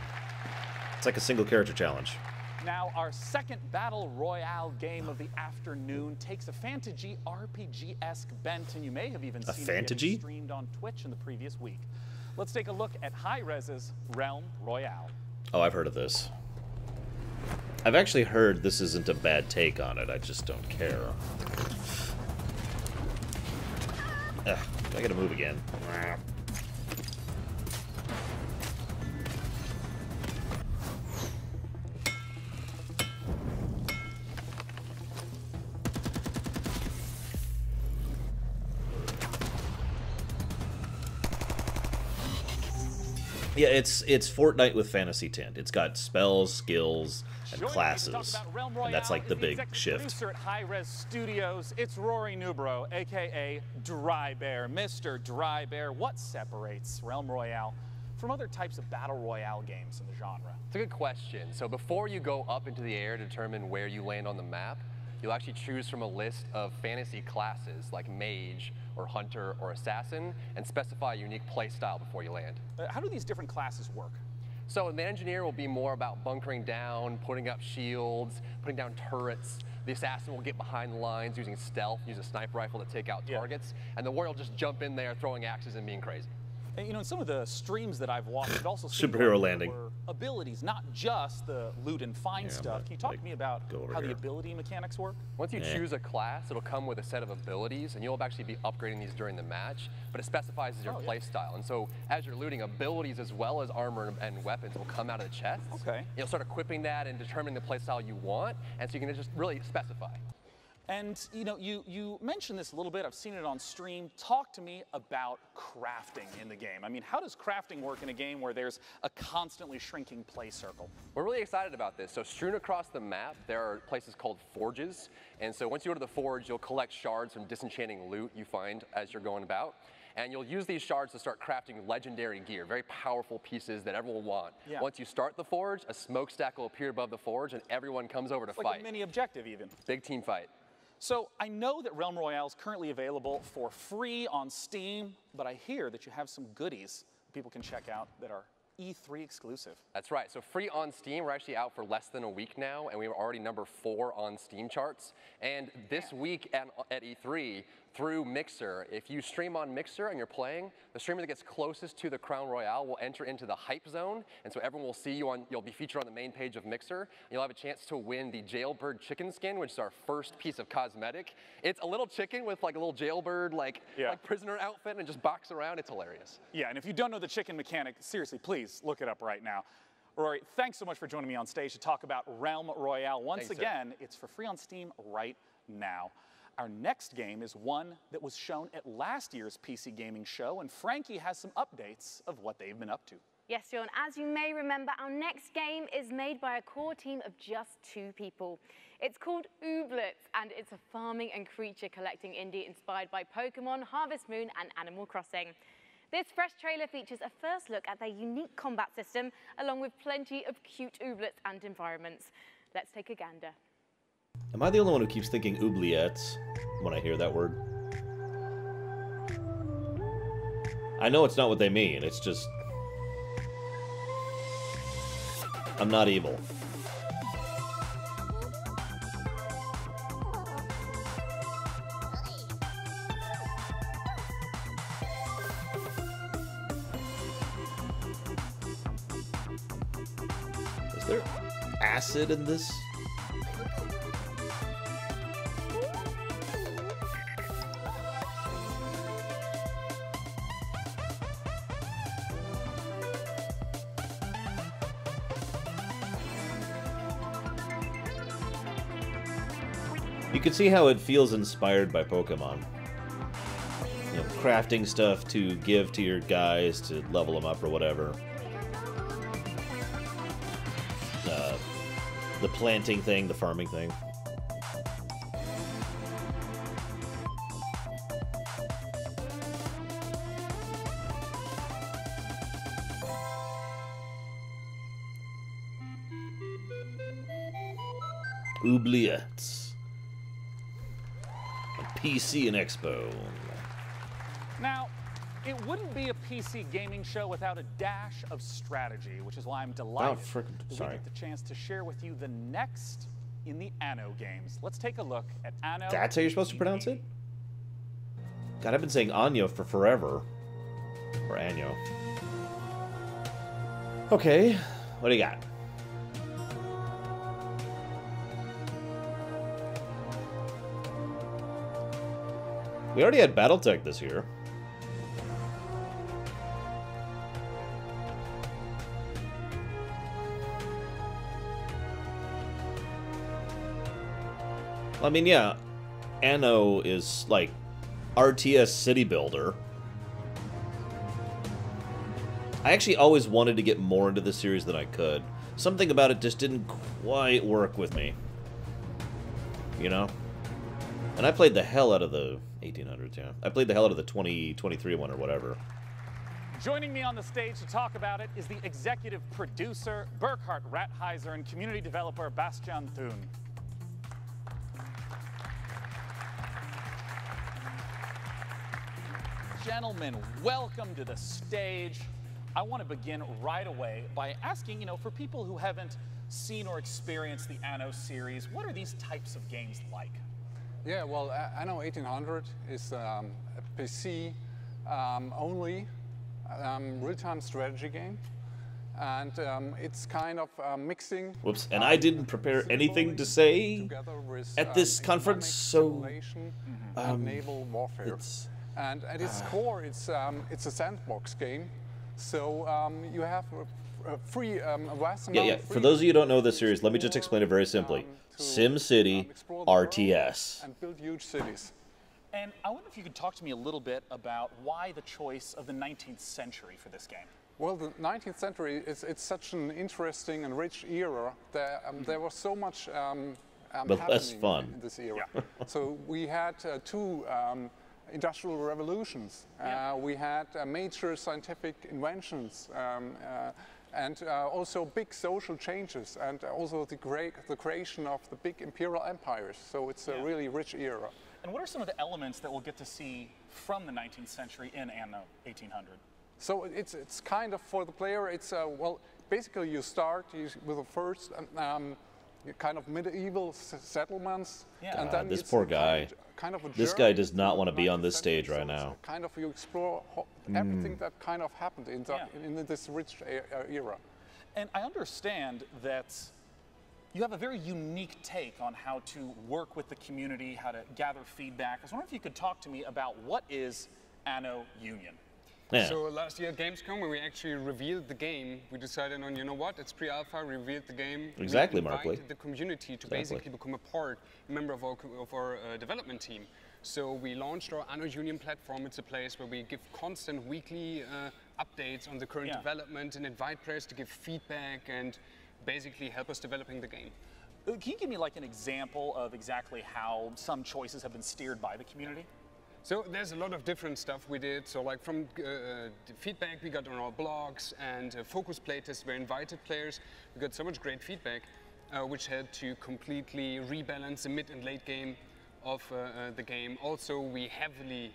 It's like a single character challenge. Now, our second Battle Royale game of the afternoon takes a Fantasy RPG-esque bent, and you may have even seen it getting streamed on Twitch in the previous week. Let's take a look at Hi-Rez's Realm Royale. Oh, I've heard of this. I've actually heard this isn't a bad take on it. I just don't care. Ugh, I gotta move again. Yeah, it's Fortnite with fantasy tint. It's got spells, skills, and classes, and that's like the big shift. Producer at Hi-Res Studios, it's Rory Newbro, aka Dry Bear. Mr. Dry Bear, what separates Realm Royale from other types of battle royale games in the genre? It's a good question. So before you go up into the air to determine where you land on the map, you'll actually choose from a list of fantasy classes like mage or hunter or assassin and specify a unique play style before you land. How do these different classes work? So the engineer will be more about bunkering down, putting up shields, putting down turrets. The assassin will get behind the lines using stealth, use a sniper rifle to take out targets, and the warrior will just jump in there throwing axes and being crazy. And, you know, in some of the streams that I've watched, it also seemed Superhero like landing. there were abilities, not just the loot and find stuff. Can you talk to me about how the ability mechanics work? Once you choose a class, it'll come with a set of abilities, and you'll actually be upgrading these during the match, but it specifies your play style. And so as you're looting, abilities as well as armor and weapons will come out of the chest. Okay. You'll start equipping that and determining the play style you want, and so you can just really specify. And you know, you mentioned this a little bit. I've seen it on stream. Talk to me about crafting in the game. I mean, how does crafting work in a game where there's a constantly shrinking play circle? We're really excited about this. So strewn across the map, there are places called forges. And so once you go to the forge, you'll collect shards from disenchanting loot you find as you're going about. And you'll use these shards to start crafting legendary gear, very powerful pieces that everyone will want. Yeah. Once you start the forge, a smokestack will appear above the forge, and everyone comes over to fight. Like a mini objective, even. Big team fight. So I know that Realm Royale is currently available for free on Steam, but I hear that you have some goodies people can check out that are E3 exclusive. That's right. So free on Steam, we're actually out for less than a week now, and we were already number 4 on Steam charts. And this week at E3, through Mixer, if you stream on Mixer and you're playing, the streamer that gets closest to the Crown Royale will enter into the hype zone, and so everyone will see you you'll be featured on the main page of Mixer. You'll have a chance to win the Jailbird chicken skin, which is our first piece of cosmetic. It's a little chicken with like a little jailbird, like prisoner outfit, and just box around. It's hilarious. Yeah, and if you don't know the chicken mechanic, seriously, please look it up right now. Rory, thanks so much for joining me on stage to talk about Realm Royale. Once again, it's for free on Steam right now. Our next game is one that was shown at last year's PC Gaming Show, and Frankie has some updates of what they've been up to. Yes, Sean, as you may remember, our next game is made by a core team of just 2 people. It's called Ooblets, and it's a farming and creature collecting indie inspired by Pokemon, Harvest Moon, and Animal Crossing. This fresh trailer features a first look at their unique combat system, along with plenty of cute ooblets and environments. Let's take a gander. Am I the only one who keeps thinking oubliettes when I hear that word? I know it's not what they mean, it's just... I'm not evil. Is there acid in this? You can see how it feels inspired by Pokemon. You know, crafting stuff to give to your guys to level them up or whatever. The planting thing, the farming thing. Oubliettes. PC and Expo. Now, it wouldn't be a PC gaming show without a dash of strategy, which is why I'm delighted that we get the chance to share with you the next in the Anno games. Let's take a look at Anno. That's how you're supposed to pronounce it? God, I've been saying Anyo for forever. Or Anyo. Okay, what do you got? We already had Battletech this year. I mean, yeah, Anno is like RTS City Builder. I actually always wanted to get more into this series than I could. Something about it just didn't quite work with me. You know? And I played the hell out of the 1800s, yeah. I played the hell out of the 2023 one or whatever. Joining me on the stage to talk about it is the executive producer, Burkhard Rattheiser, and community developer, Bastian Thun. Gentlemen, welcome to the stage. I want to begin right away by asking, you know, for people who haven't seen or experienced the Anno series, what are these types of games like? Yeah, well, Anno 1800 is a PC only real-time strategy game, and it's kind of mixing. Whoops, and I didn't prepare anything to say at this conference, so naval warfare. And at its core, it's a sandbox game, so you have a free, vast amount of For those of you who don't know this series, let me just explain it very simply. SimCity RTS. And build huge cities. And I wonder if you could talk to me a little bit about why the choice of the 19th century for this game. Well, the 19th century, it's such an interesting and rich era. There was so much but less fun in this era. So we had two industrial revolutions. We had major scientific inventions and also big social changes, and also the creation of the big imperial empires. So it's a really rich era. And what are some of the elements that we'll get to see from the 19th century in Anno 1800? So it's kind of, for the player, it's, well, basically you start with the first kind of medieval settlements. And then this poor guy. Kind of a this guy does not want to be on this stage right now. Kind of you explore everything that kind of happened in this rich era. And I understand that you have a very unique take on how to work with the community, how to gather feedback. I was wondering if you could talk to me about what is Anno Union. Yeah. So last year at Gamescom, when we actually revealed the game, we decided on, you know what, it's pre-alpha, revealed the game. Exactly, we Markley. invited the community to basically become a member of our development team. So we launched our Anno Union platform. It's a place where we give constant weekly updates on the current development and invite players to give feedback and basically help us developing the game. Can you give me like an example of exactly how some choices have been steered by the community? So there's a lot of different stuff we did. So like from the feedback we got on our blogs and focus playtests where invited players, we got so much great feedback, which had to completely rebalance the mid and late game of the game. Also, we heavily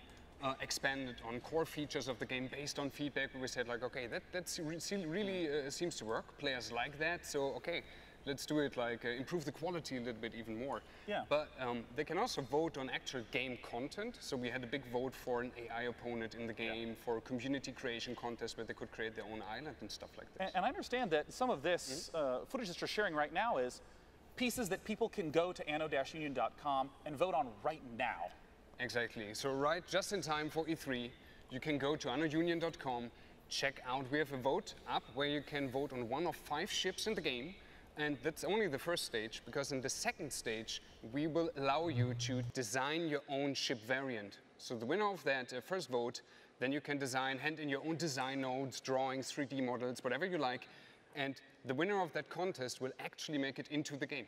expanded on core features of the game based on feedback. We said like, okay, that really seems to work. Players like that, so okay. Let's do it, like improve the quality a little bit even more. Yeah. But they can also vote on actual game content. So we had a big vote for an AI opponent in the game, for a community creation contest where they could create their own island and stuff like this. And I understand that some of this footage that you're sharing right now is pieces that people can go to anno-union.com and vote on right now. Exactly. So right just in time for E3, you can go to anno-union.com, check out, we have a vote up where you can vote on one of 5 ships in the game. And that's only the first stage, because in the second stage, we will allow you to design your own ship variant. So the winner of that first vote, then you can hand in your own design nodes, drawings, 3D models, whatever you like. And the winner of that contest will actually make it into the game.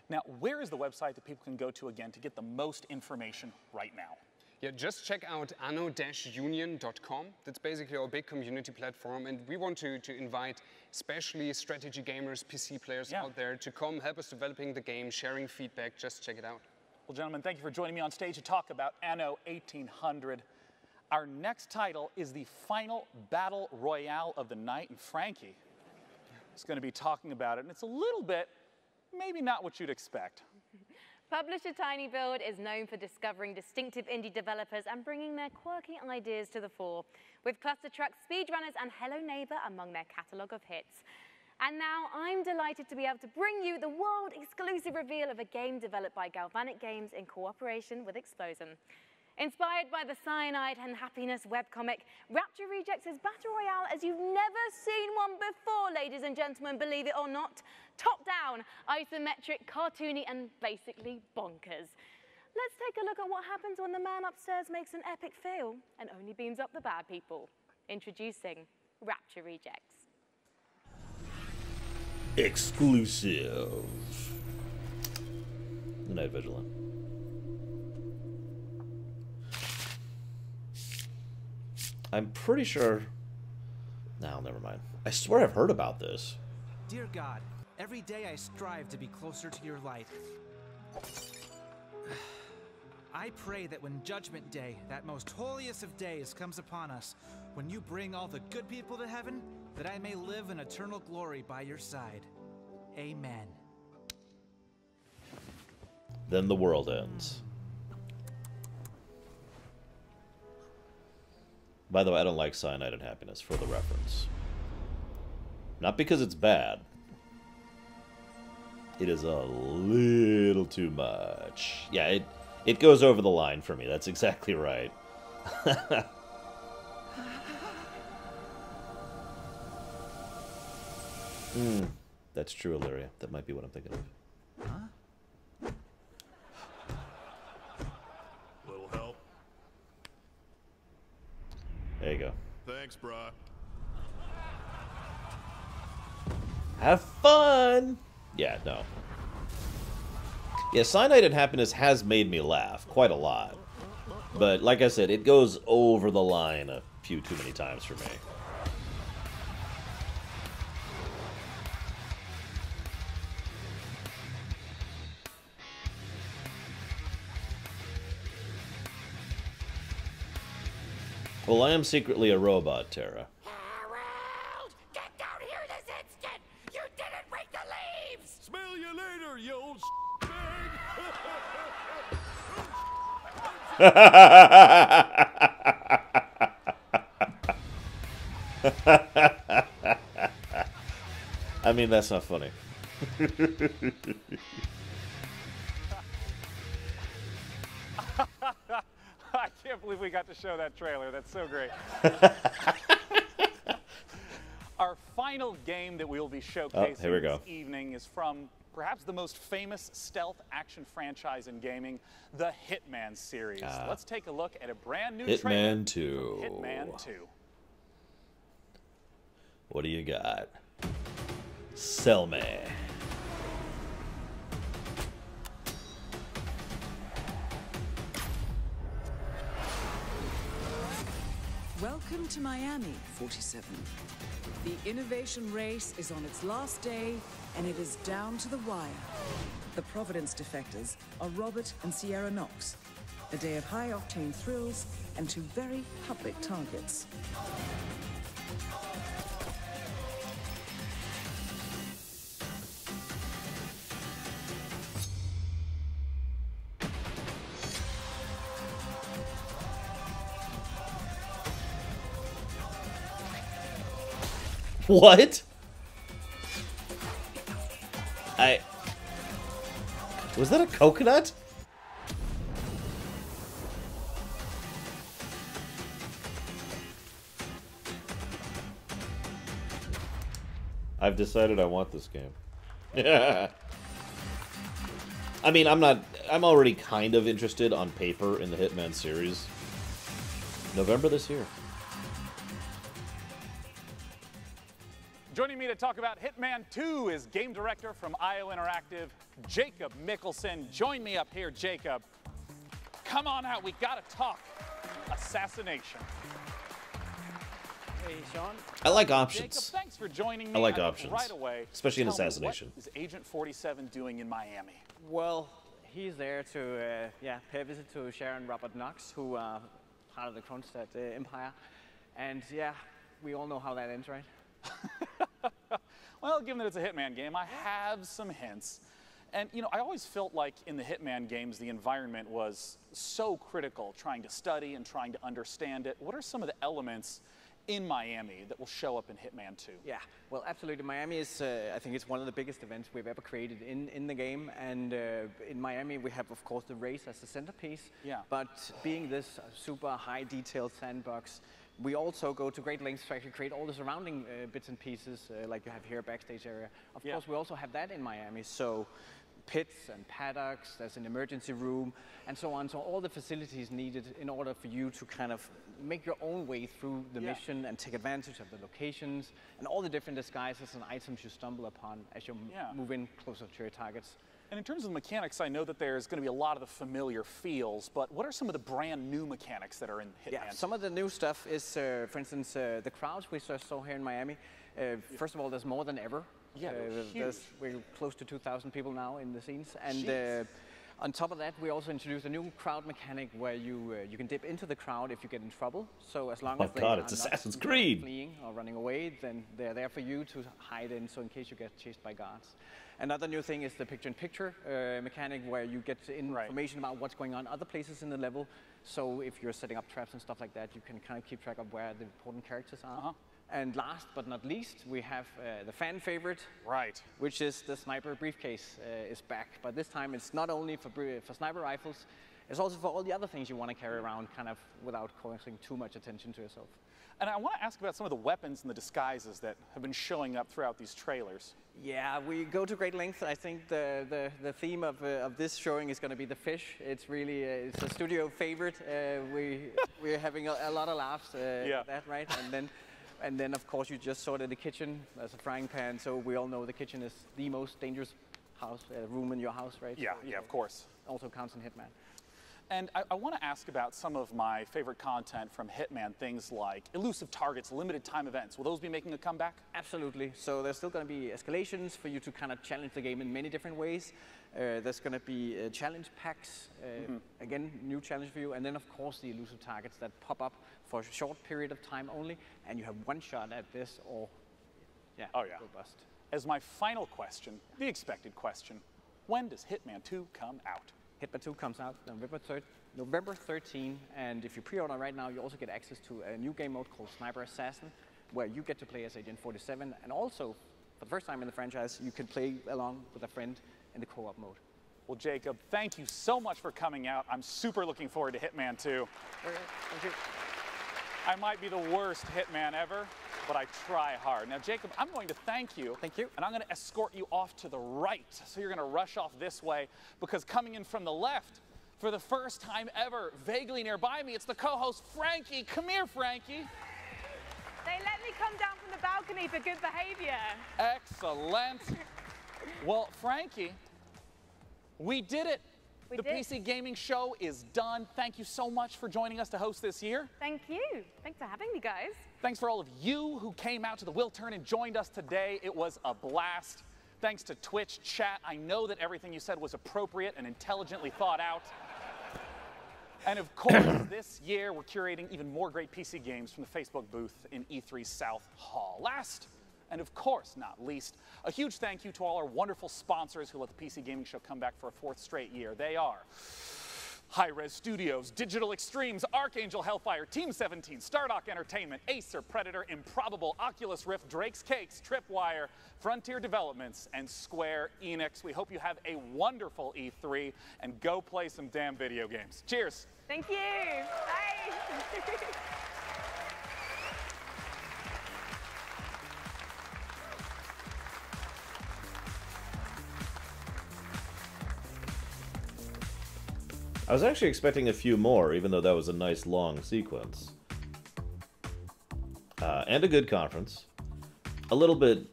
Now, where is the website that people can go to again to get the most information right now? Yeah, just check out anno-union.com. That's basically our big community platform, and we want to invite especially strategy gamers, PC players out there to come help us developing the game, sharing feedback. Just check it out. Well, gentlemen, thank you for joining me on stage to talk about Anno 1800. Our next title is the final battle royale of the night, and Frankie is going to be talking about it, and it's a little bit, maybe not what you'd expect. Publisher tinyBuild is known for discovering distinctive indie developers and bringing their quirky ideas to the fore, with Cluster Truck, Speedrunners, and Hello Neighbor among their catalogue of hits. And now I'm delighted to be able to bring you the world-exclusive reveal of a game developed by Galvanic Games in cooperation with Explosion. Inspired by the Cyanide and Happiness webcomic, Rapture Rejects is Battle Royale as you've never seen one before, ladies and gentlemen, believe it or not. Top-down, isometric, cartoony, and basically bonkers. Let's take a look at what happens when the man upstairs makes an epic fail and only beams up the bad people. Introducing Rapture Rejects. Exclusive. Night Vigilant. I'm pretty sure... No, never mind. I swear I've heard about this. Dear God, every day I strive to be closer to your light. I pray that when Judgment Day, that most holiest of days, comes upon us, when you bring all the good people to heaven, that I may live in eternal glory by your side. Amen. Then the world ends. By the way, I don't like Cyanide and Happiness, for the reference. Not because it's bad. It is a little too much. Yeah, it goes over the line for me. That's exactly right. That's true, Illyria. That might be what I'm thinking of. Huh? Little help. There you go. Thanks, brah. Have fun! Yeah, no. Yeah, Cyanide and Happiness has made me laugh quite a lot. But, like I said, it goes over the line a few too many times for me. Well, I am secretly a robot, Terra. Harold! Get down here this instant! You didn't break the leaves! Smell you later, you old I mean, that's not funny. I can't believe we got to show that trailer. That's so great. Our final game that we will be showcasing this evening is from perhaps the most famous stealth action franchise in gaming, the Hitman series. Let's take a look at a brand new trailer. Hitman 2. Hitman 2. What do you got? Sell me. Welcome to Miami, 47. The innovation race is on its last day, and it is down to the wire. The Providence defectors are Robert and Sierra Knox. A day of high-octane thrills and two very public targets. What? Was that a coconut? I've decided I want this game. Yeah. I mean, I'm already kind of interested on paper in the Hitman series. November this year. Joining me to talk about Hitman 2 is game director from IO Interactive, Jacob Mickelson. Join me up here, Jacob. Come on out, we gotta talk. Assassination. Hey, Sean. I like options. Jacob, thanks for joining me. I like options. Right away. Especially in Tell me, Assassination. What is Agent 47 doing in Miami? Well, he's there to pay a visit to Sharon Robert Knox, who are part of the Kronstadt Empire. And yeah, we all know how that ends, right? Well, given that it's a Hitman game, I have some hints. And, you know, I always felt like in the Hitman games, the environment was so critical, trying to study and trying to understand it. What are some of the elements in Miami that will show up in Hitman 2? Yeah, well, absolutely. Miami is, I think it's one of the biggest events we've ever created in the game. And in Miami, we have, of course, the race as the centerpiece. Yeah. But being this super high-detailed sandbox, we also go to great lengths to actually create all the surrounding bits and pieces, like you have here, backstage area. Of course, we also have that in Miami. So pits and paddocks, there's an emergency room, and so on. So all the facilities needed in order for you to kind of make your own way through the mission and take advantage of the locations and all the different disguises and items you stumble upon as you move in closer to your targets. And in terms of the mechanics, I know that there's going to be a lot of the familiar feels, but what are some of the brand new mechanics that are in Hitman? Yeah, some of the new stuff is, for instance, the crowds we saw here in Miami. First of all, there's more than ever. Yeah, huge. We're close to 2,000 people now in the scenes. And on top of that, we also introduced a new crowd mechanic where you can dip into the crowd if you get in trouble. So as long as they are it's not Assassin's Creed. fleeing or running away, then they're there for you to hide in, so in case you get chased by guards. Another new thing is the picture-in-picture mechanic where you get information about what's going on other places in the level. So if you're setting up traps and stuff like that, you can kind of keep track of where the important characters are. And last but not least, we have the fan favorite, which is the sniper briefcase is back. But this time it's not only for sniper rifles, it's also for all the other things you want to carry around kind of without causing too much attention to yourself. And I want to ask about some of the weapons and the disguises that have been showing up throughout these trailers. Yeah, we go to great lengths. I think the theme of this showing is going to be the fish. It's really it's a studio favorite. We're having a lot of laughs at that, right? And then of course you just saw that the kitchen as a frying pan. So we all know the kitchen is the most dangerous room in your house, right? Yeah, so, yeah, of course. Also counts in Hitman. And I want to ask about some of my favorite content from Hitman, things like elusive targets, limited time events. Will those be making a comeback? Absolutely. So there's still going to be escalations for you to kind of challenge the game in many different ways. There's going to be challenge packs, again, new challenge for you. And then, of course, the elusive targets that pop up for a short period of time only. And you have one shot at this or, go bust. As my final question, the expected question, when does Hitman 2 come out? Hitman 2 comes out November 13, and if you pre-order right now, you also get access to a new game mode called Sniper Assassin, where you get to play as Agent 47, and also, for the first time in the franchise, you can play along with a friend in the co-op mode. Well, Jacob, thank you so much for coming out. I'm super looking forward to Hitman 2. Okay, thank you. I might be the worst Hitman ever, but I try hard. Now, Jacob, I'm going to thank you. Thank you. And I'm going to escort you off to the right. So you're going to rush off this way, because coming in from the left, for the first time ever, vaguely nearby me, it's the co-host, Frankie. Come here, Frankie. They let me come down from the balcony for good behavior. Excellent. Well, Frankie, we did it. The did. PC Gaming Show is done. Thank you so much for joining us to host this year. Thank you. Thanks for having me, guys. Thanks for all of you who came out to the Wiltern and joined us today. It was a blast. Thanks to Twitch chat. I know that everything you said was appropriate and intelligently thought out. And of course, this year we're curating even more great PC games from the Facebook booth in E3 South Hall. Last, and of course not least, a huge thank you to all our wonderful sponsors who let the PC Gaming Show come back for a 4th straight year. They are Hi-Res Studios, Digital Extremes, Archangel Hellfire, Team 17, Stardock Entertainment, Acer, Predator, Improbable, Oculus Rift, Drake's Cakes, Tripwire, Frontier Developments, and Square Enix. We hope you have a wonderful E3 and go play some damn video games. Cheers. Thank you. Bye. I was actually expecting a few more, even though that was a nice long sequence. And a good conference. A little bit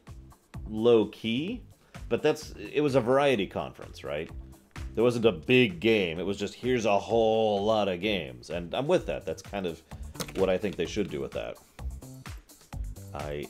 low-key, but it was a variety conference, right? There wasn't a big game, it was just, here's a whole lot of games. And I'm with that, that's kind of what I think they should do with that. I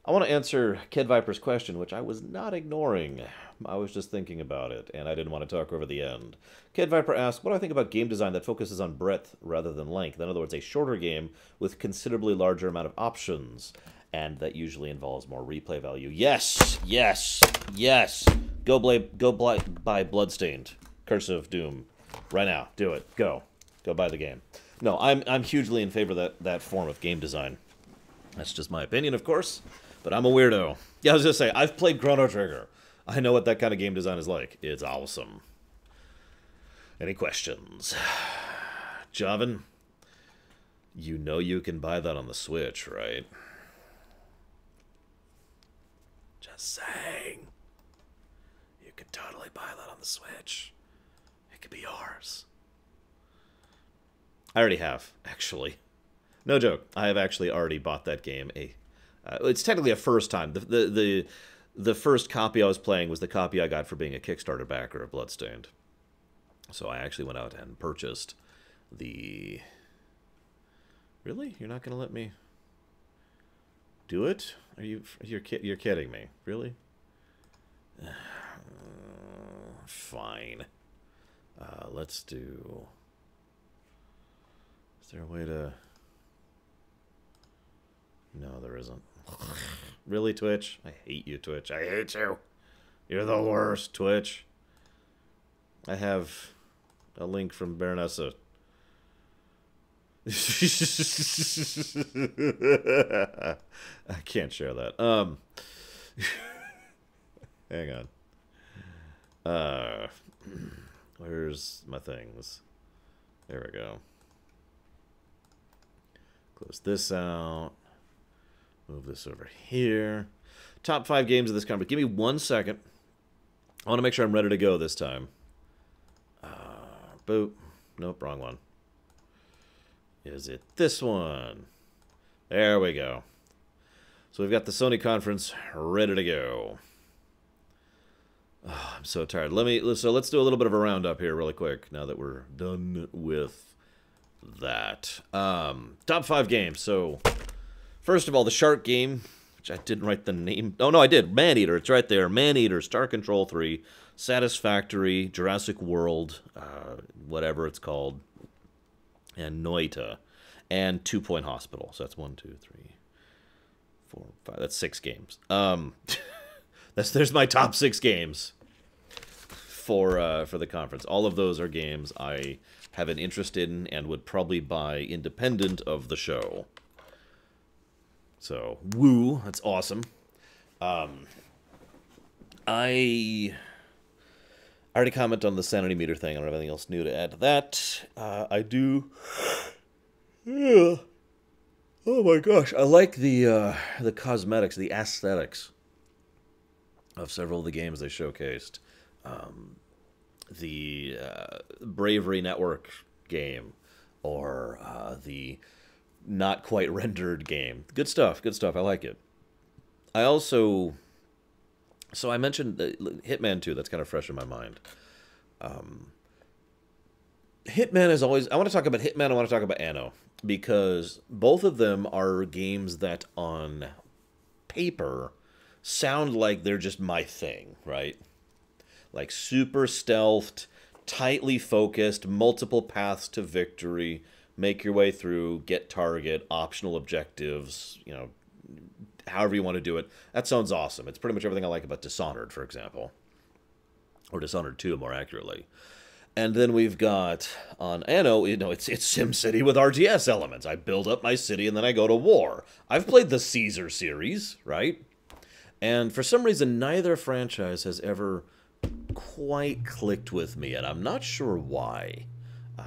want to answer Kid Viper's question, which I was not ignoring. I was just thinking about it, and I didn't want to talk over the end. Kid Viper asked, what do I think about game design that focuses on breadth rather than length? In other words, a shorter game with considerably larger amount of options, and that usually involves more replay value. Yes! Yes! Yes! Go buy Bloodstained. Curse of Doom. Right now. Do it. Go. Go buy the game. No, I'm hugely in favor of that form of game design. That's just my opinion, of course. But I'm a weirdo. Yeah, I was just saying, I've played Chrono Trigger. I know what that kind of game design is like. It's awesome. Any questions? Javin, you know you can buy that on the Switch, right? Just saying. totally buy that on the Switch. It could be yours. I already have, actually. No joke. I have actually already bought that game. It's technically a first time. The first copy I was playing was the copy I got for being a Kickstarter backer of Bloodstained. So I actually went out and purchased the... Really? You're not going to let me do it? You're kidding me. Really? Fine. Let's do... Is there a way to... No, there isn't. Really, Twitch? I hate you, Twitch. I hate you. You're the worst, Twitch. I have a link from Baronessa. I can't share that. Hang on. Where's my things? There we go. Close this out. Move this over here. Top 5 games of this conference. Give me 1 second. I want to make sure I'm ready to go this time. Boop. Nope, wrong one. Is it this one? There we go. So we've got the Sony conference ready to go. Oh, I'm so tired. So let's do a little bit of a roundup here really quick now that we're done with that. Top 5 games. So first of all, the Shark game, which I didn't write the name. Oh, no, I did. Maneater. It's right there. Maneater, Star Control 3, Satisfactory, Jurassic World, whatever it's called, and Noita, and 2 Point Hospital. So that's 1, 2, 3, 4, 5. That's 6 games. There's my top 6 games for the conference. All of those are games I have an interest in and would probably buy independent of the show. So, woo, that's awesome. I already commented on the sanity meter thing. I don't have anything else new to add to that. I do... Yeah. Oh my gosh, I like the cosmetics, the aesthetics of several of the games they showcased. The Bravery Network game, or the not quite rendered game. Good stuff, good stuff. I like it. I also... So I mentioned Hitman 2. That's kind of fresh in my mind. Hitman is always... I want to talk about Hitman, I want to talk about Anno, because both of them are games that on paper sound like they're just my thing, right? Like super stealthed, tightly focused, multiple paths to victory, make your way through, get target, optional objectives, you know, however you want to do it. That sounds awesome. It's pretty much everything I like about Dishonored, for example. Or Dishonored 2, more accurately. And then we've got, on Anno, you know, it's SimCity with RTS elements. I build up my city and then I go to war. I've played the Caesar series, right? And for some reason, neither franchise has ever quite clicked with me, and I'm not sure why.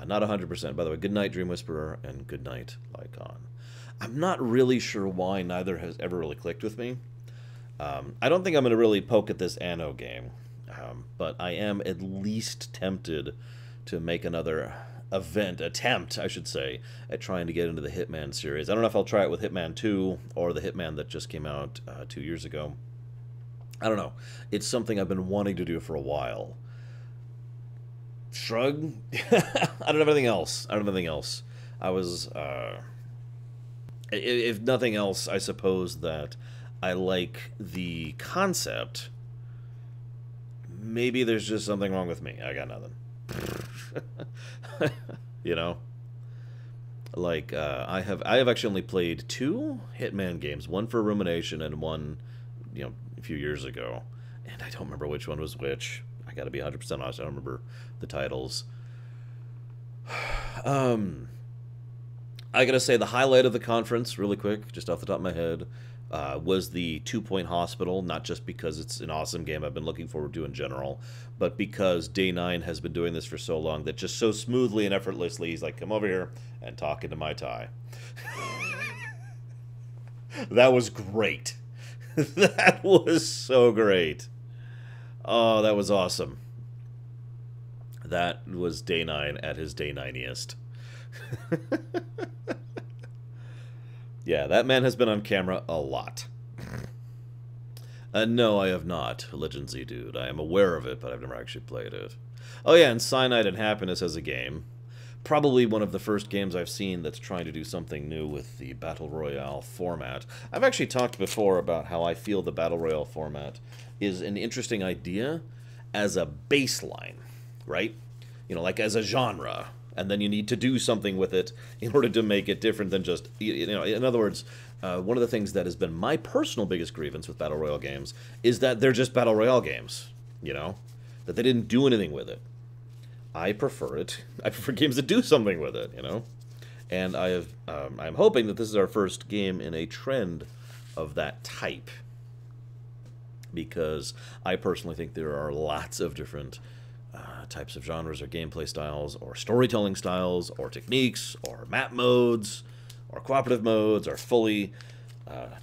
Not 100%. By the way, good night, Dream Whisperer, and good night, Lycon. I'm not really sure why neither has ever really clicked with me. I don't think I'm going to really poke at this Anno game, but I am at least tempted to make another attempt, I should say, at trying to get into the Hitman series. I don't know if I'll try it with Hitman 2 or the Hitman that just came out 2 years ago. I don't know. It's something I've been wanting to do for a while. Shrug? I don't have anything else. I was, if nothing else, I suppose that I like the concept. Maybe there's just something wrong with me. I got nothing. You know? Like, I have actually only played 2 Hitman games. One for Rumination and one, you know, a few years ago. And I don't remember which one was which. I gotta be 100% honest. I don't remember the titles. I gotta say, the highlight of the conference, really quick, just off the top of my head, was the 2 Point Hospital. Not just because it's an awesome game I've been looking forward to in general, but because Day9 has been doing this for so long that just so smoothly and effortlessly, he's like, come over here and talk into my tie. That was great. That was so great. Oh, that was awesome. That was day 9 at his day 9iest. Yeah, that man has been on camera a lot. No, I have not, Legend Z Dude. I am aware of it, but I've never actually played it. Oh yeah, and Cyanide and Happiness as a game. Probably one of the first games I've seen that's trying to do something new with the Battle Royale format. I've actually talked before about how I feel the Battle Royale format is an interesting idea as a baseline, right? You know, like as a genre. And then you need to do something with it in order to make it different than just, you know, in other words, one of the things that has been my personal biggest grievance with Battle Royale games is that they're just Battle Royale games, you know? That they didn't do anything with it. I prefer it. I prefer games that do something with it, you know? And I'm hoping that this is our first game in a trend of that type. Because I personally think there are lots of different types of genres or gameplay styles or storytelling styles or techniques or map modes or cooperative modes or fully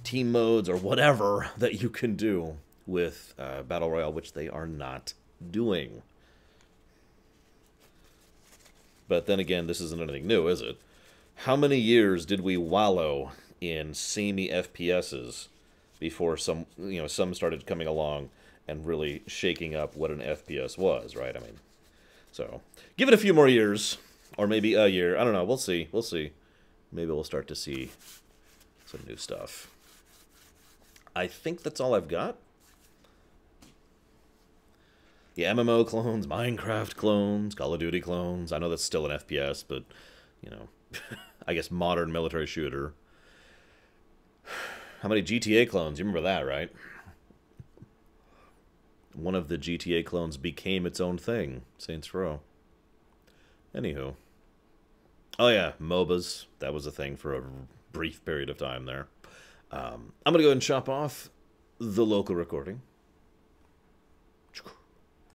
team modes or whatever that you can do with Battle Royale, which they are not doing. But then again, this isn't anything new, is it? How many years did we wallow in samey FPSs before some started coming along and really shaking up what an FPS was, right? I mean, so give it a few more years, or maybe a year. I don't know. We'll see. We'll see. Maybe we'll start to see some new stuff. I think that's all I've got. The MMO clones, Minecraft clones, Call of Duty clones. I know that's still an FPS, but, you know, I guess modern military shooter. How many GTA clones? You remember that, right? One of the GTA clones became its own thing, Saints Row. Anywho. Oh yeah, MOBAs. That was a thing for a brief period of time there. I'm going to go ahead and chop off the local recording.